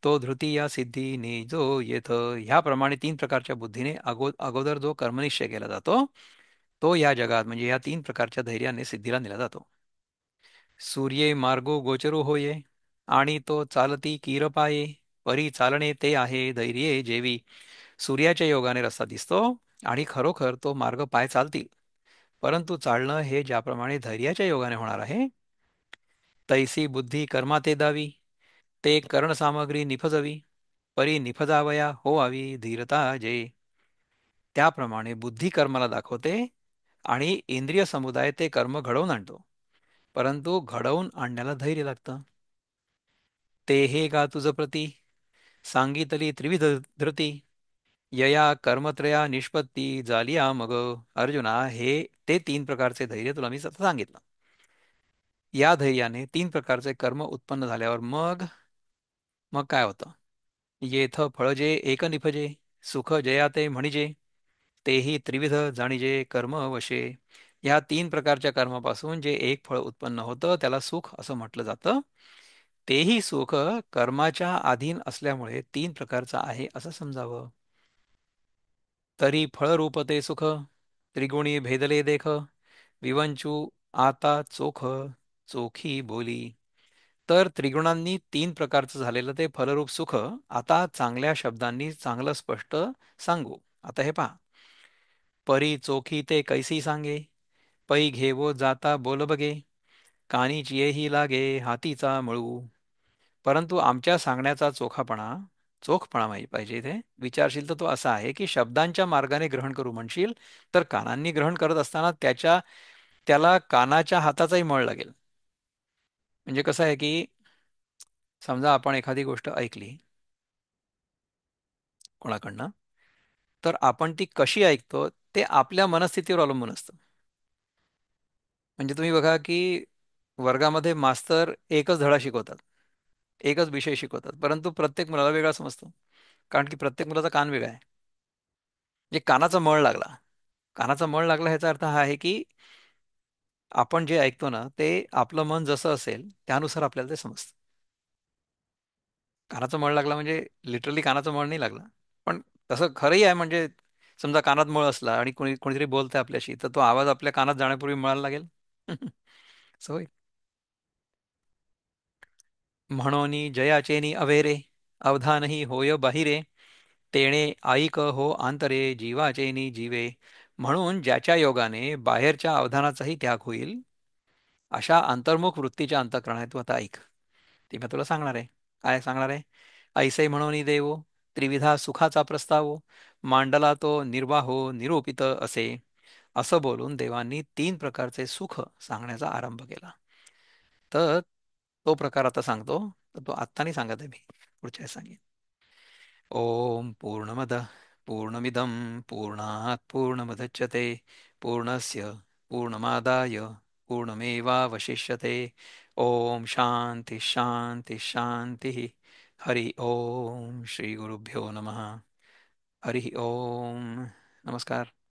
S1: तो धृती या सिद्धी ने जो येथ. ह्याप्रमाणे तीन प्रकारच्या बुद्धीने अगोदर जो कर्मनिश्चय केला जातो, तो या जगात म्हणजे या तीन प्रकारच्या धैर्याने सिद्धीला नेला जातो. सूर्ये मार्गो गोचरो होये आणि तो चालती कीर पाये परी चालणे ते आहे धैर्ये जेवी. सूर्याच्या योगाने रस्ता दिसतो आणि खरोखर तो मार्ग पाय चालतील, परंतु चालणं हे ज्याप्रमाणे धैर्याच्या योगाने होणार आहे, तैसी बुद्धी कर्माते दावी ते करणसामग्री निफजवी परी निफजावया होवावी धीरता जे. त्याप्रमाणे बुद्धी कर्माला दाखवते आणि इंद्रिय समुदाय ते कर्म घडवून आणतो, परंतु घडवून आणण्याला धैर्य लागतं. ते हे का तुझ प्रती सांगितली त्रिविध धृती यया कर्मत्रया निष्पत्ती जालिया मग. अर्जुना, हे ते तीन प्रकारचे धैर्य तुला मी आता सांगितलं. या धैर्याने तीन प्रकारचे कर्म उत्पन्न झाल्यावर मग मग काय होतं? येथ फळजे एक निभजे सुख जयाते म्हणिजे तेही त्रिविध जाणिजे कर्म वशे. या तीन प्रकारच्या कर्मापासून जे एक फळ उत्पन्न होतं त्याला सुख असं म्हटलं जातं. तेही सुख कर्माच्या अधीन असल्यामुळे तीन प्रकारचं आहे असं समजावं. तरी फळरूप ते सुख त्रिगुणी भेदले देख विवंचू आता चोख चोखी बोली. तर त्रिगुणांनी तीन प्रकारचं झालेलं ते फलरूप सुख आता चांगल्या शब्दांनी चांगलं स्पष्ट सांगू. आता हे पहा. परी चोखी ते कैसी सांगे, पै घेवो जाता बोल बगे, कानीच येही लागे हातीचा मळू. परंतु आमच्या सांगण्याचा चोखपणा माहिती पाहिजे इथे. विचारशील तर तो असा आहे की शब्दांच्या मार्गाने ग्रहण करू म्हणशील तर कानांनी ग्रहण करत असताना त्याला कानाच्या हाताचाही मळ लागेल. म्हणजे कसं आहे की समजा आपण एखादी गोष्ट ऐकली कोणाकडनं, तर आपण ती कशी ऐकतो ते आपल्या मनस्थितीवर अवलंबून असतं. म्हणजे तुम्ही बघा की वर्गामध्ये मास्तर एकच धडा शिकवतात, एकच विषय शिकवतात, परंतु प्रत्येक मुलाला वेगळा समजतो. कारण की प्रत्येक मुलाचा कान वेगळा आहे. म्हणजे कानाचा मळ लागला ह्याचा अर्थ हा आहे की आपण जे ऐकतो ना ते आपलं मन जसं असेल त्यानुसार आपल्याला ते समजतं. कानाचा मळ लागला म्हणजे लिटरली कानाचा मळ नाही लागला, पण तसं खरंही आहे. म्हणजे समजा कानात मळ असला आणि कोणीतरी बोलतंय आपल्याशी, तर तो आवाज आपल्या कानात जाण्यापूर्वी मळायला लागेल. सो म्हणोनी जयाचेनी अवेरे, अवधानही होय बाहिरे, तेणे ऐक हो आंतरे जीवाचेनी जीवे. म्हणून ज्याच्या योगाने बाहेरच्या अवधानाचाही त्याग होईल, अशा अंतर्मुख वृत्तीच्या अंतःकरणात तू आता ऐक. ती मी तुला सांगणार आहे. काय सांगणार आहे? ऐसे म्हणून देवो त्रिविधा सुखाचा प्रस्तावो, मांडला तो निर्वाहो निरूपित असे. असं बोलून देवांनी तीन प्रकारचे सुख सांगण्याचा आरंभ केला. तर तो प्रकार आता सांगतो. तर तो आत्ता नाही सांगत आहे मी, पुढच्या वेळेस सांगेन. ओम पूर्णमद पूर्णमिदं पूर्णात् पूर्णमुदच्यते पूर्णस्य पूर्णमादाय पूर्णमेवावशिष्यते. ओम शांती शांती शांती. हरि ओम. श्री गुरुभ्यो नमः. हरि ओम. नमस्कार.